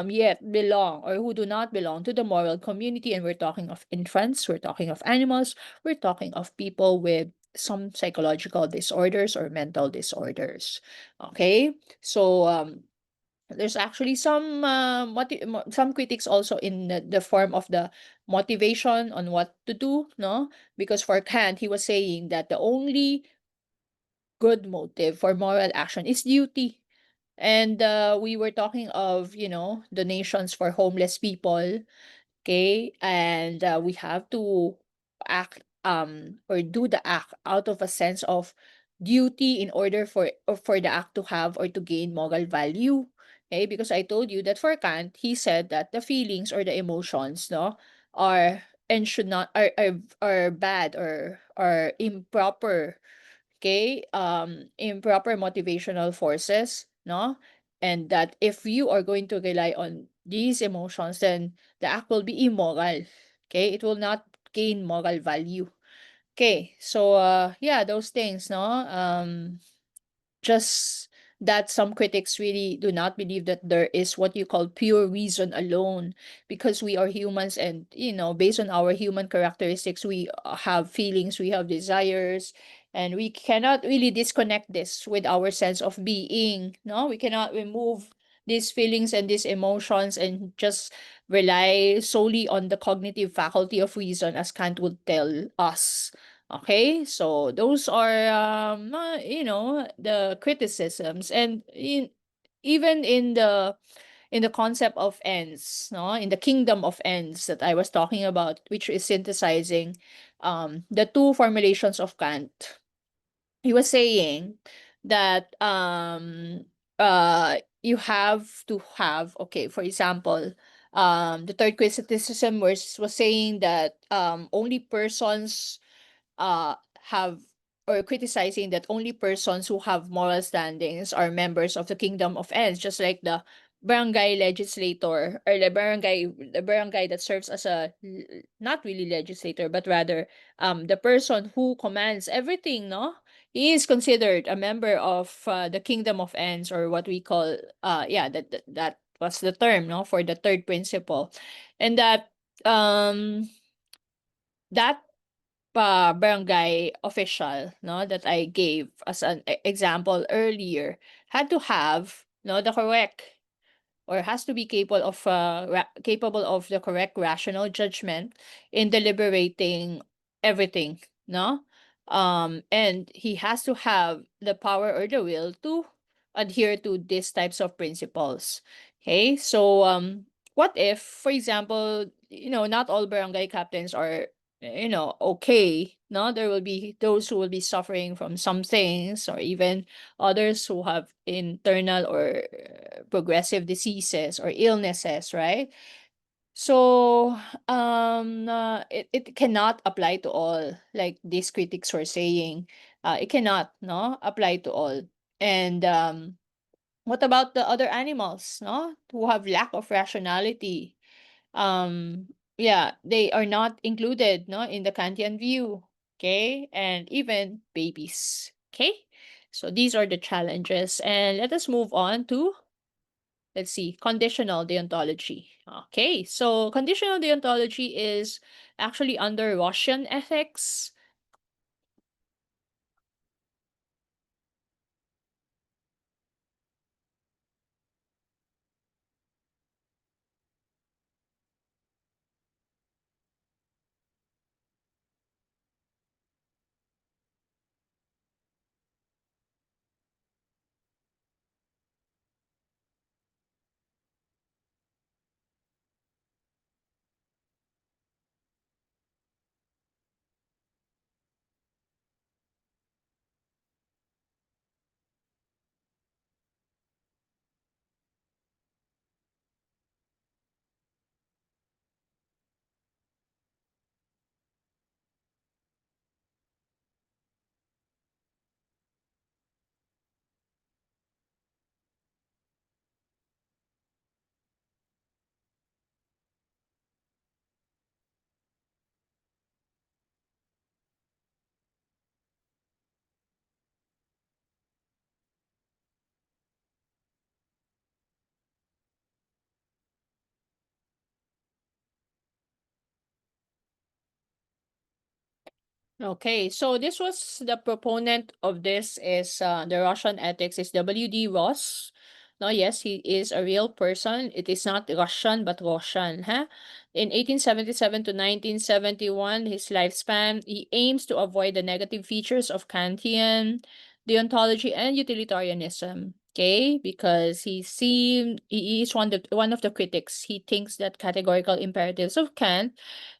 yet belong, or who do not belong to the moral community. And we're talking of infants, we're talking of animals, we're talking of people with some psychological disorders or mental disorders. Okay? So there's actually some some critics also in the form of the motivation on what to do, no, because for Kant, he was saying that the only good motive for moral action is duty. And we were talking of, you know, donations for homeless people. Okay, and we have to act or do the act out of a sense of duty in order for the act to have or to gain moral value. Okay, because I told you that for Kant, he said that the feelings or the emotions, no, are and should not are bad or are improper. Okay, improper motivational forces, no, and that if you are going to rely on these emotions, then the act will be immoral. Okay, it will not gain moral value. Okay, so yeah, those things, no, just that some critics really do not believe that there is what you call pure reason alone, because we are humans, and you know, based on our human characteristics, we have feelings, we have desires, and we cannot really disconnect this with our sense of being. No, we cannot remove these feelings and these emotions and just rely solely on the cognitive faculty of reason, as Kant would tell us. Okay, so those are the criticisms, and even in the concept of ends, no, in the kingdom of ends that I was talking about, which is synthesizing the two formulations of Kant. He was saying that you have to have, okay, for example, the third criticism was saying that only persons uh have or criticizing that only persons who have moral standings are members of the kingdom of ends, just like the barangay legislator, or the barangay that serves as a not really legislator, but rather the person who commands everything, no, he is considered a member of the kingdom of ends, or what we call that was the term, no, for the third principle. And um that barangay official, no, that I gave as an example earlier, had to have, no, the correct, or has to be capable of the correct rational judgment in deliberating everything, no, and he has to have the power or the will to adhere to these types of principles. Okay, so what if, for example, not all barangay captains are, okay, no, there will be those who will be suffering from some things, or even others who have internal or progressive diseases or illnesses, right? So it cannot apply to all, like these critics were saying. It cannot, no, apply to all. And what about the other animals, no, who have lack of rationality? Yeah, they are not included, no, in the Kantian view. Okay, and even babies. Okay, so these are the challenges, and let us move on to, let's see, conditional deontology. Okay, so conditional deontology is actually under Rossian ethics. Okay, so this was the proponent of this is the Russian ethics is W.D. Ross. No, yes, he is a real person. It is not Russian but Russian, huh? In 1877 to 1971, his lifespan, he aims to avoid the negative features of Kantian deontology and utilitarianism. Okay, because he is one of the critics. He thinks that categorical imperatives of Kant,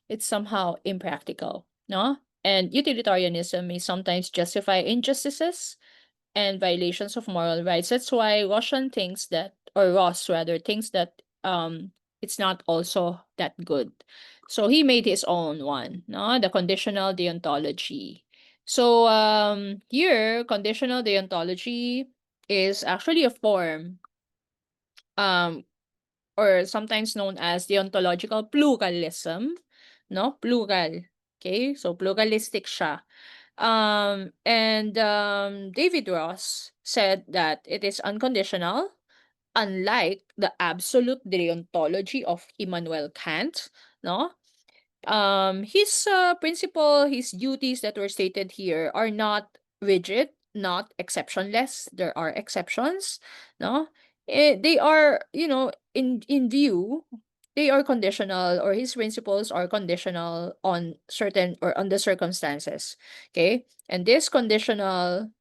it's somehow impractical, no? And utilitarianism may sometimes justify injustices and violations of moral rights. That's why Russian thinks that, or Ross rather, thinks that it's not also that good. So he made his own one, no? The conditional deontology. So here, conditional deontology is actually a form um or sometimes known as deontological pluralism, no? Plural. Okay? So pluralistic siya. And David Ross said that it is unconditional, unlike the absolute deontology of Immanuel Kant, no? His principle, his duties that were stated here are not rigid, not exceptionless. There are exceptions, no? They are, in view they are conditional, or his principles are conditional on certain or on the circumstances. Okay? And this conditional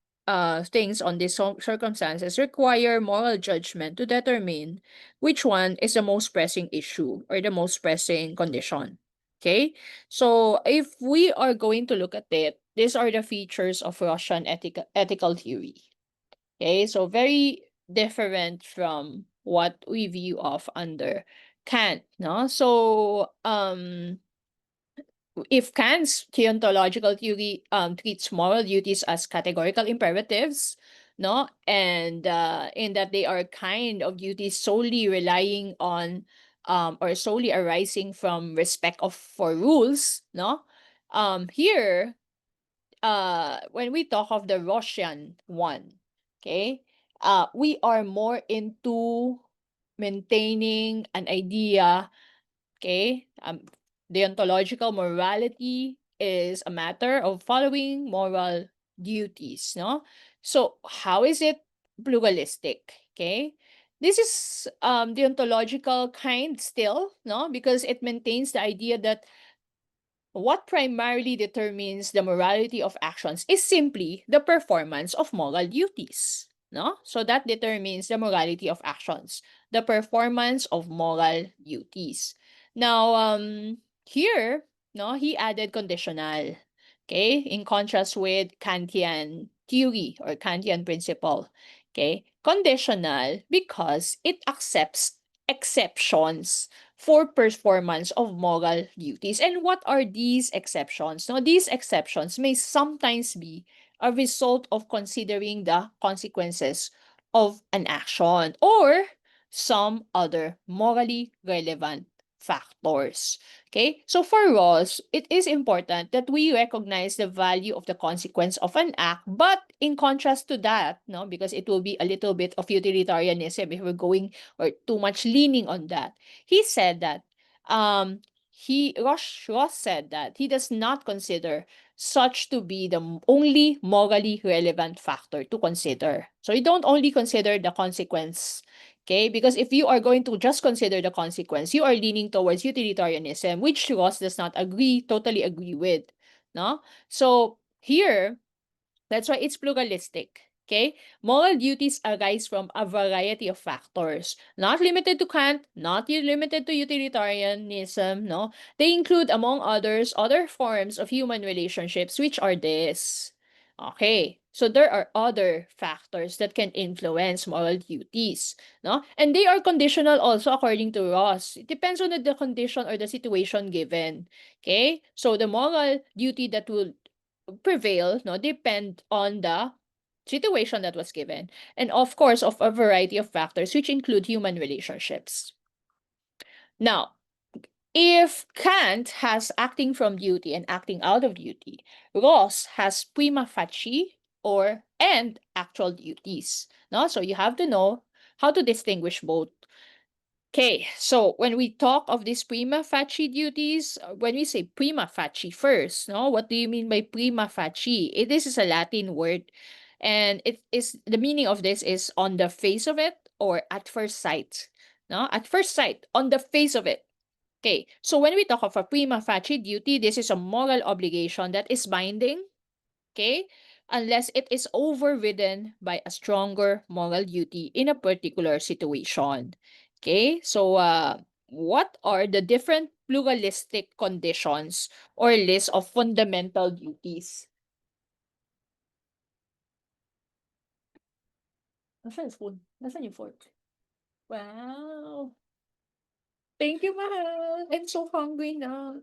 things on these circumstances require moral judgment to determine which one is the most pressing issue or the most pressing condition. Okay? So if we are going to look at it, these are the features of Russian ethical theory. Okay, so very different from what we view of under Kant, no? So if Kant's deontological theory treats moral duties as categorical imperatives, no, and in that they are kind of duties solely relying on or solely arising from respect of for rules, no, here when we talk of the Russian one, okay, we are more into maintaining an idea, okay, deontological morality is a matter of following moral duties, no? So how is it pluralistic? Okay, this is deontological kind still, no, because it maintains the idea that what primarily determines the morality of actions is simply the performance of moral duties. No? So that determines the morality of actions, the performance of moral duties. Now, here, no, he added conditional. Okay, in contrast with Kantian theory or Kantian principle. Okay, conditional because it accepts exceptions for performance of moral duties. And what are these exceptions? Now, these exceptions may sometimes be a result of considering the consequences of an action or some other morally relevant factors. Okay? So for Rawls, it is important that we recognize the value of the consequence of an act, but in contrast to that, no, because it will be a little bit of utilitarianism if we're going or too much leaning on that. He said that Ross said that he does not consider such to be the only morally relevant factor to consider. So you don't only consider the consequence, okay? Because if you are going to just consider the consequence, you are leaning towards utilitarianism, which Ross does not totally agree with. No? So here, that's why it's pluralistic. Okay? Moral duties arise from a variety of factors, not limited to Kant, not limited to utilitarianism, no? They include, among others, other forms of human relationships, which are this. Okay, so there are other factors that can influence moral duties, no? And they are conditional also according to Ross. It depends on the condition or the situation given. Okay? So the moral duty that will prevail, no, depend on the situation that was given, and of course of a variety of factors which include human relationships. Now, if Kant has acting from duty and acting out of duty, Ross has prima facie or and actual duties. No, so you have to know how to distinguish both. Okay, so when we talk of these prima facie duties, when we say prima facie first, no, what do you mean by prima facie? This is a Latin word, and it is the meaning of this is on the face of it or at first sight. No, at first sight, on the face of it. Okay, so when we talk of a prima facie duty, this is a moral obligation that is binding, okay, unless it is overridden by a stronger moral duty in a particular situation. Okay, so what are the different pluralistic conditions or list of fundamental duties? Nasaan yung spoon? Nasaan yung fork? Wow! Thank you, mahal! I'm so hungry now.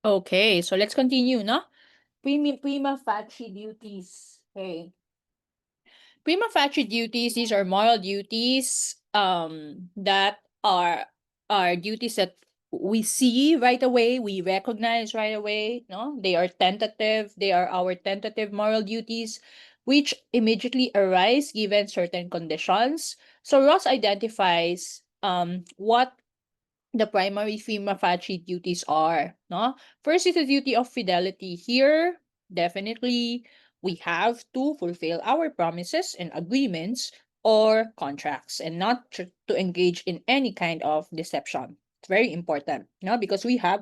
Okay, so let's continue, no? Prima facie duties. Okay. Prima facie duties, these are moral duties that are duties that we see right away, we recognize right away, no? They are tentative, they are our tentative moral duties which immediately arise given certain conditions. So Ross identifies what the primary prima facie duties are, no? First is the duty of fidelity. Here, definitely, we have to fulfill our promises and agreements or contracts and not to engage in any kind of deception. It's very important, no? Because we have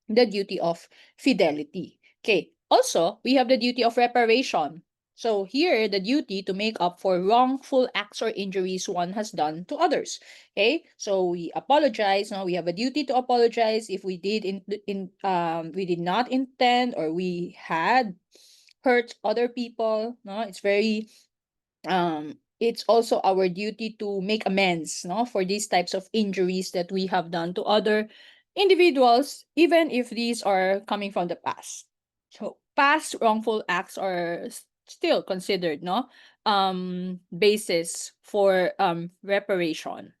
the duty of fidelity. Okay. Also, we have the duty of reparation. So here, the duty to make up for wrongful acts or injuries one has done to others. Okay, so we apologize. Now we have a duty to apologize if we did not intend or we had hurt other people. No, it's very it's also our duty to make amends, no, for these types of injuries that we have done to other individuals, even if these are coming from the past. So past wrongful acts are still considered, no, basis for reparation.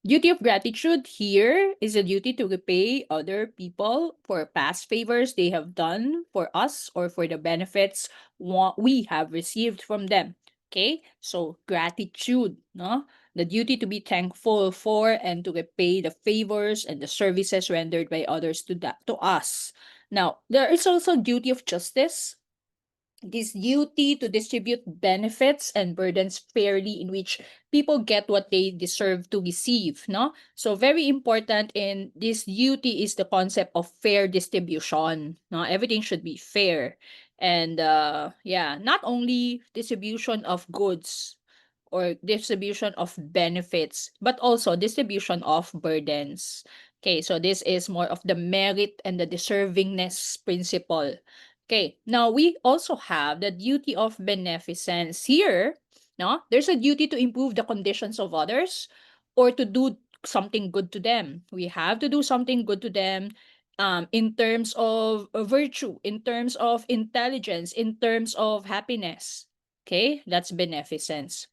Duty of gratitude here is a duty to repay other people for past favors they have done for us or for the benefits we have received from them. Okay, so gratitude, no? The duty to be thankful for and to repay the favors and the services rendered by others to us. Now, there is also duty of justice, this duty to distribute benefits and burdens fairly, in which people get what they deserve to receive, no? So very important in this duty is the concept of fair distribution, no? Everything should be fair. And yeah, not only distribution of goods or distribution of benefits, but also distribution of burdens. Okay, so this is more of the merit and the deservingness principle. Okay, now we also have the duty of beneficence. Here, no, there's a duty to improve the conditions of others or to do something good to them. We have to do something good to them in terms of virtue, in terms of intelligence, in terms of happiness. Okay, that's beneficence.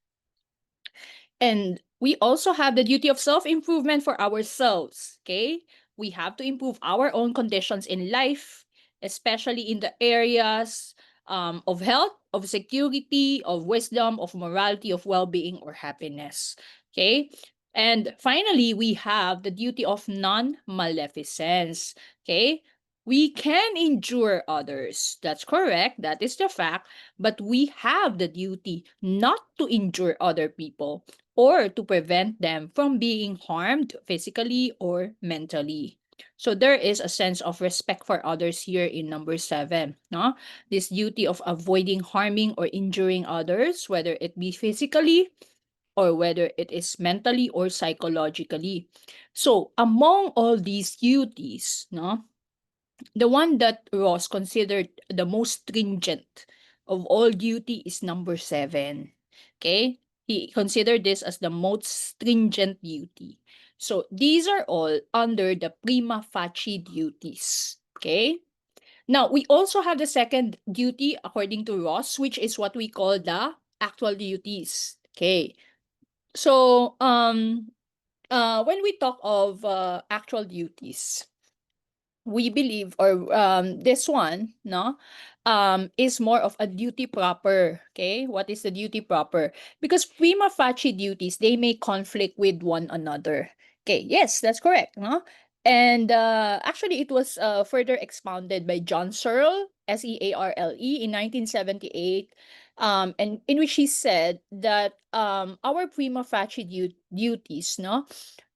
And we also have the duty of self-improvement for ourselves. Okay, we have to improve our own conditions in life, especially in the areas of health, of security, of wisdom, of morality, of well-being, or happiness. Okay. And finally, we have the duty of non-maleficence. Okay. We can injure others. That's correct. That is the fact. But we have the duty not to injure other people or to prevent them from being harmed physically or mentally. So there is a sense of respect for others here in number 7. No? This duty of avoiding harming or injuring others, whether it be physically or whether it is mentally or psychologically. So among all these duties, no, the one that Ross considered the most stringent of all duty is number 7. Okay? He considered this as the most stringent duty. So these are all under the prima facie duties. Okay? Now, we also have the second duty according to Ross, which is what we call the actual duties. Okay? So, when we talk of actual duties, we believe, or this one, no, is more of a duty proper. Okay, what is the duty proper? Because prima facie duties, they may conflict with one another. Okay, yes, that's correct, no. And actually it was further expounded by John Searle, Searle, in 1978, and in which he said that our prima facie duties, no,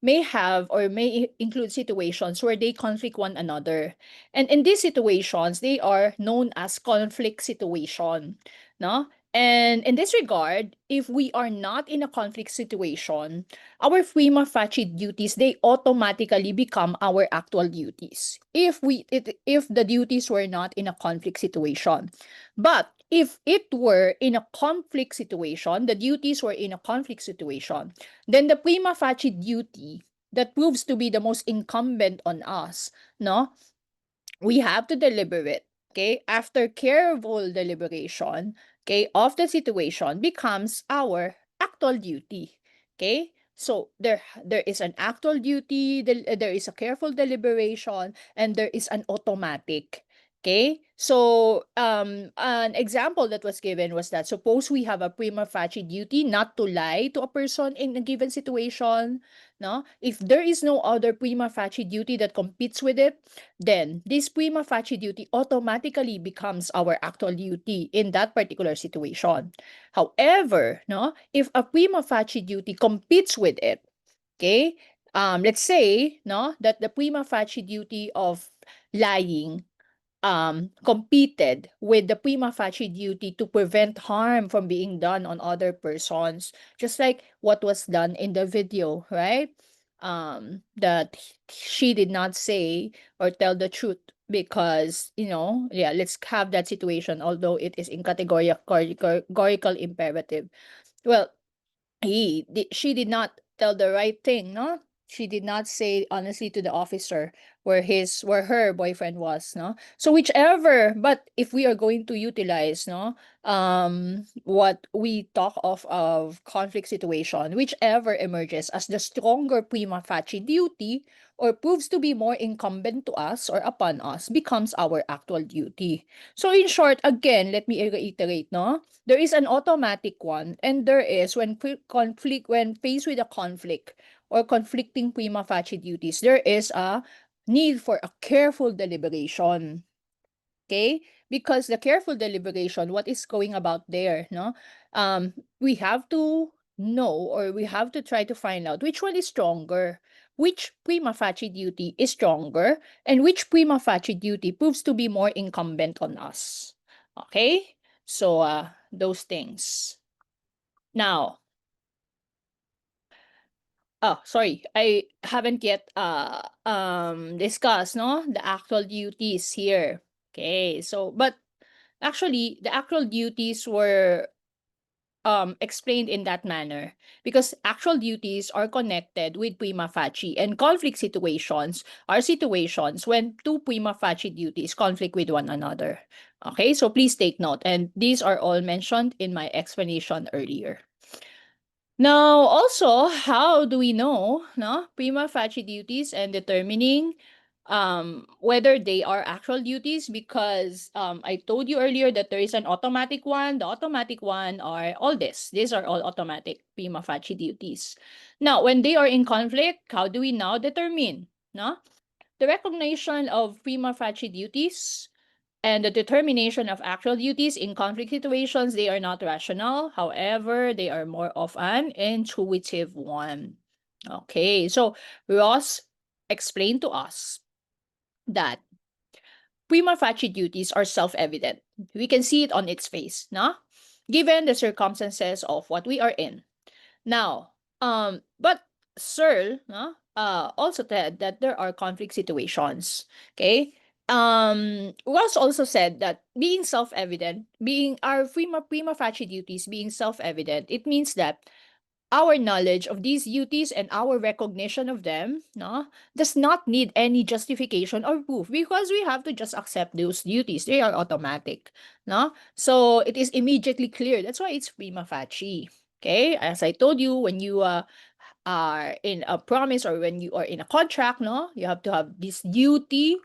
may have or may include situations where they conflict one another. And in these situations, they are known as conflict situation. No? And in this regard, if we are not in a conflict situation, our prima facie duties, they automatically become our actual duties. If the duties were not in a conflict situation. But if it were in a conflict situation, the duties were in a conflict situation, then the prima facie duty that proves to be the most incumbent on us, no, we have to deliberate. Okay, after careful deliberation, okay, of the situation becomes our actual duty. Okay, so there is an actual duty, there is a careful deliberation, and there is an automatic. Okay, so an example that was given was that suppose we have a prima facie duty not to lie to a person in a given situation. No, if there is no other prima facie duty that competes with it, then this prima facie duty automatically becomes our actual duty in that particular situation. However, no, if a prima facie duty competes with it, okay, let's say, no, that the prima facie duty of lying competed with the prima facie duty to prevent harm from being done on other persons, just like what was done in the video, right? That she did not say or tell the truth because, yeah, let's have that situation, although it is in categorical imperative. Well, she did not tell the right thing, no? She did not say honestly to the officer where her boyfriend was, no? So whichever, but if we are going to utilize, no, what we talk of conflict situation, whichever emerges as the stronger prima facie duty or proves to be more incumbent to us or upon us becomes our actual duty. So in short, again, let me reiterate, no? There is an automatic one, and there is when faced with a conflict or conflicting prima facie duties, there is a need for a careful deliberation. Okay? Because the careful deliberation, what is going about there, no? We have to know, or we have to try to find out which one is stronger, which prima facie duty is stronger, and which prima facie duty proves to be more incumbent on us. Okay? So, those things. Now, oh, sorry, I haven't yet discussed, no, the actual duties here. Okay, so but actually the actual duties were explained in that manner because actual duties are connected with prima facie, and conflict situations are situations when two prima facie duties conflict with one another. Okay, so please take note, and these are all mentioned in my explanation earlier. Now, also, how do we know, no, prima facie duties and determining whether they are actual duties? Because I told you earlier that there is an automatic one. The automatic one are all this. These are all automatic prima facie duties. Now, when they are in conflict, how do we now determine, no? The recognition of prima facie duties and the determination of actual duties in conflict situations, they are not rational. However, they are more of an intuitive one. Okay, so Ross explained to us that prima facie duties are self-evident. We can see it on its face, no? Given the circumstances of what we are in. Now, but Searle, no, also said that there are conflict situations. Okay. Ross also said that being self-evident, being our prima facie duties being self-evident, it means that our knowledge of these duties and our recognition of them, no, does not need any justification or proof because we have to just accept those duties. They are automatic. No? So it is immediately clear. That's why it's prima facie. Okay? As I told you, when you are in a promise or when you are in a contract, no, you have to have this duty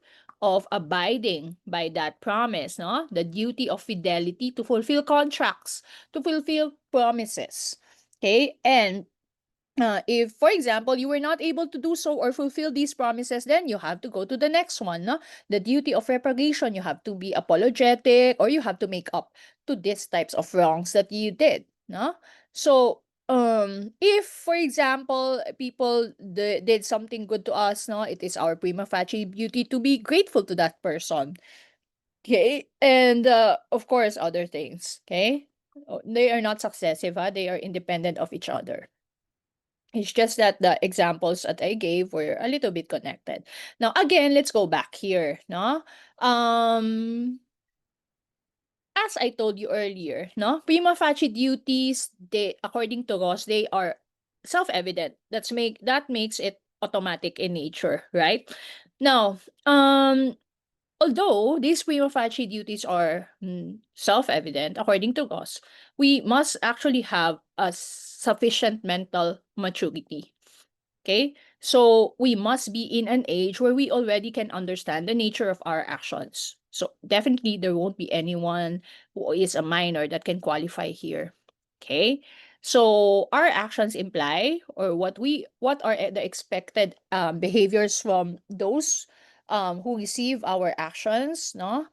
of abiding by that promise, no? The duty of fidelity to fulfill contracts, to fulfill promises. Okay? And if, for example, you were not able to do so or fulfill these promises, then you have to go to the next one. No? The duty of reparation, you have to be apologetic or you have to make up to these types of wrongs that you did. No? So, if, for example, people did something good to us, no, it is our prima facie duty to be grateful to that person. Okay? And, of course, other things. Okay? They are not successive, they are independent of each other. It's just that the examples that I gave were a little bit connected. Now, again, let's go back here, no? As I told you earlier, no? Prima facie duties, they, according to Ross, they are self-evident. That makes it automatic in nature, right? Now, although these prima facie duties are self-evident, according to Ross, we must actually have a sufficient mental maturity. Okay? So we must be in an age where we already can understand the nature of our actions. So definitely there won't be anyone who is a minor that can qualify here. Okay? So our actions imply or what are the expected behaviors from those who receive our actions, no?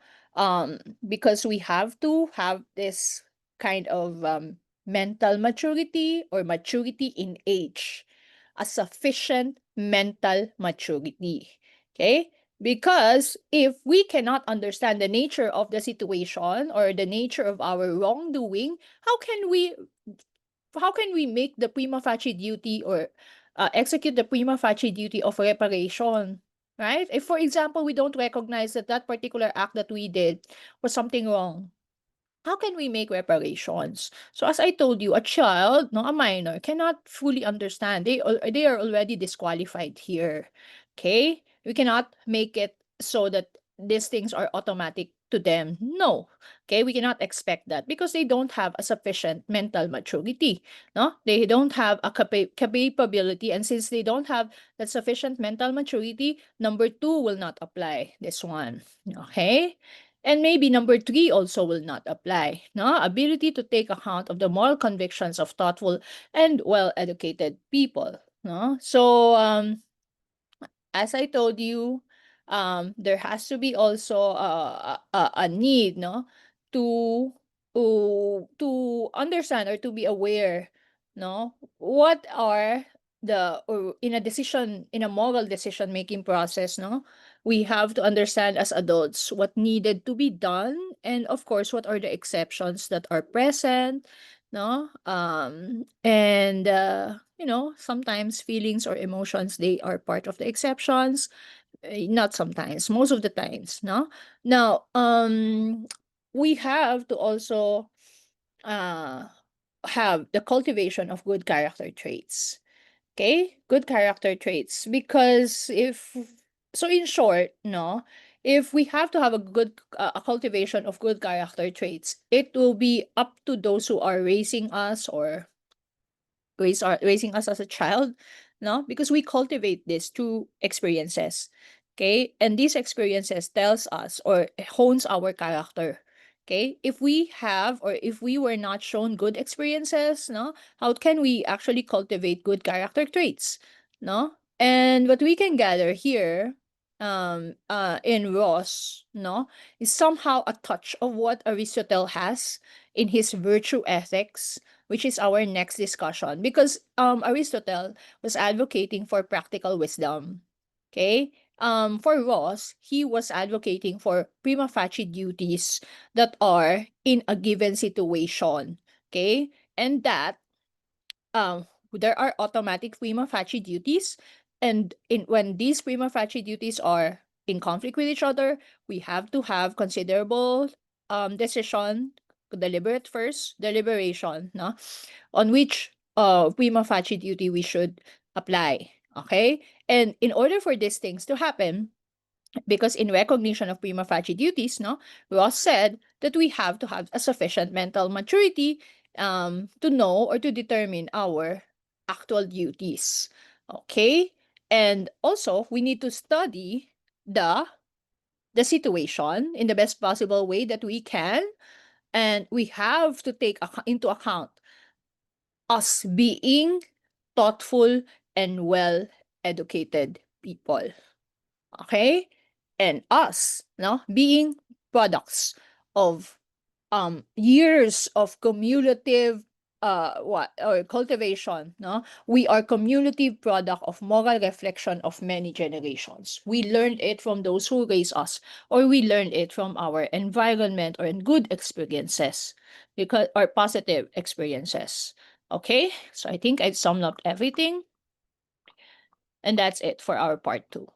Because we have to have this kind of mental maturity or maturity in age, a sufficient mental maturity. Okay? Because if we cannot understand the nature of the situation or the nature of our wrongdoing, how can we make the prima facie duty or execute the prima facie duty of reparation? Right? If, for example, we don't recognize that that particular act that we did was something wrong, how can we make reparations? So as I told you, a child, no, a minor, cannot fully understand. They are already disqualified here. Okay? We cannot make it so that these things are automatic to them. No. Okay? We cannot expect that because they don't have a sufficient mental maturity. No? They don't have a capability, and since they don't have that sufficient mental maturity, number 2 will not apply. This one. Okay? And maybe number 3 also will not apply. No? Ability to take account of the moral convictions of thoughtful and well-educated people. No? So, as I told you, there has to be also a need, no, to to understand or to be aware, no, what are the or in a moral decision making process, no, we have to understand as adults what needed to be done, and of course what are the exceptions that are present, no, and sometimes feelings or emotions, they are part of the exceptions. Not sometimes, most of the times, no. Now, we have to also uh have the cultivation of good character traits. Okay, good character traits, because if so, in short, no, if we have to have a good a cultivation of good character traits, it will be up to those who are raising us, or raising us as a child, no, because we cultivate this through experiences. Okay, and these experiences tells us or hones our character. Okay, if we have, or if we were not shown good experiences, no, how can we actually cultivate good character traits? No, and what we can gather here in Ross, no, is somehow a touch of what Aristotle has in his virtue ethics, which is our next discussion, because Aristotle was advocating for practical wisdom. Okay, for Ross, he was advocating for prima facie duties that are in a given situation. Okay, and that there are automatic prima facie duties, and in when these prima facie duties are in conflict with each other, we have to have considerable decision, deliberate first deliberation, no, on which prima facie duty we should apply. Okay, and in order for these things to happen, because in recognition of prima facie duties, no, Ross said that we have to have a sufficient mental maturity to know or to determine our actual duties. Okay? And also, we need to study the the situation in the best possible way that we can, and we have to take into account us being thoughtful and well educated people. Okay, and us, no, being products of years of cumulative what or cultivation, no, we are cumulative product of moral reflection of many generations. We learned it from those who raised us, or we learned it from our environment, or in good experiences, because or positive experiences. Okay, so I think I've summed up everything, and that's it for our part 2.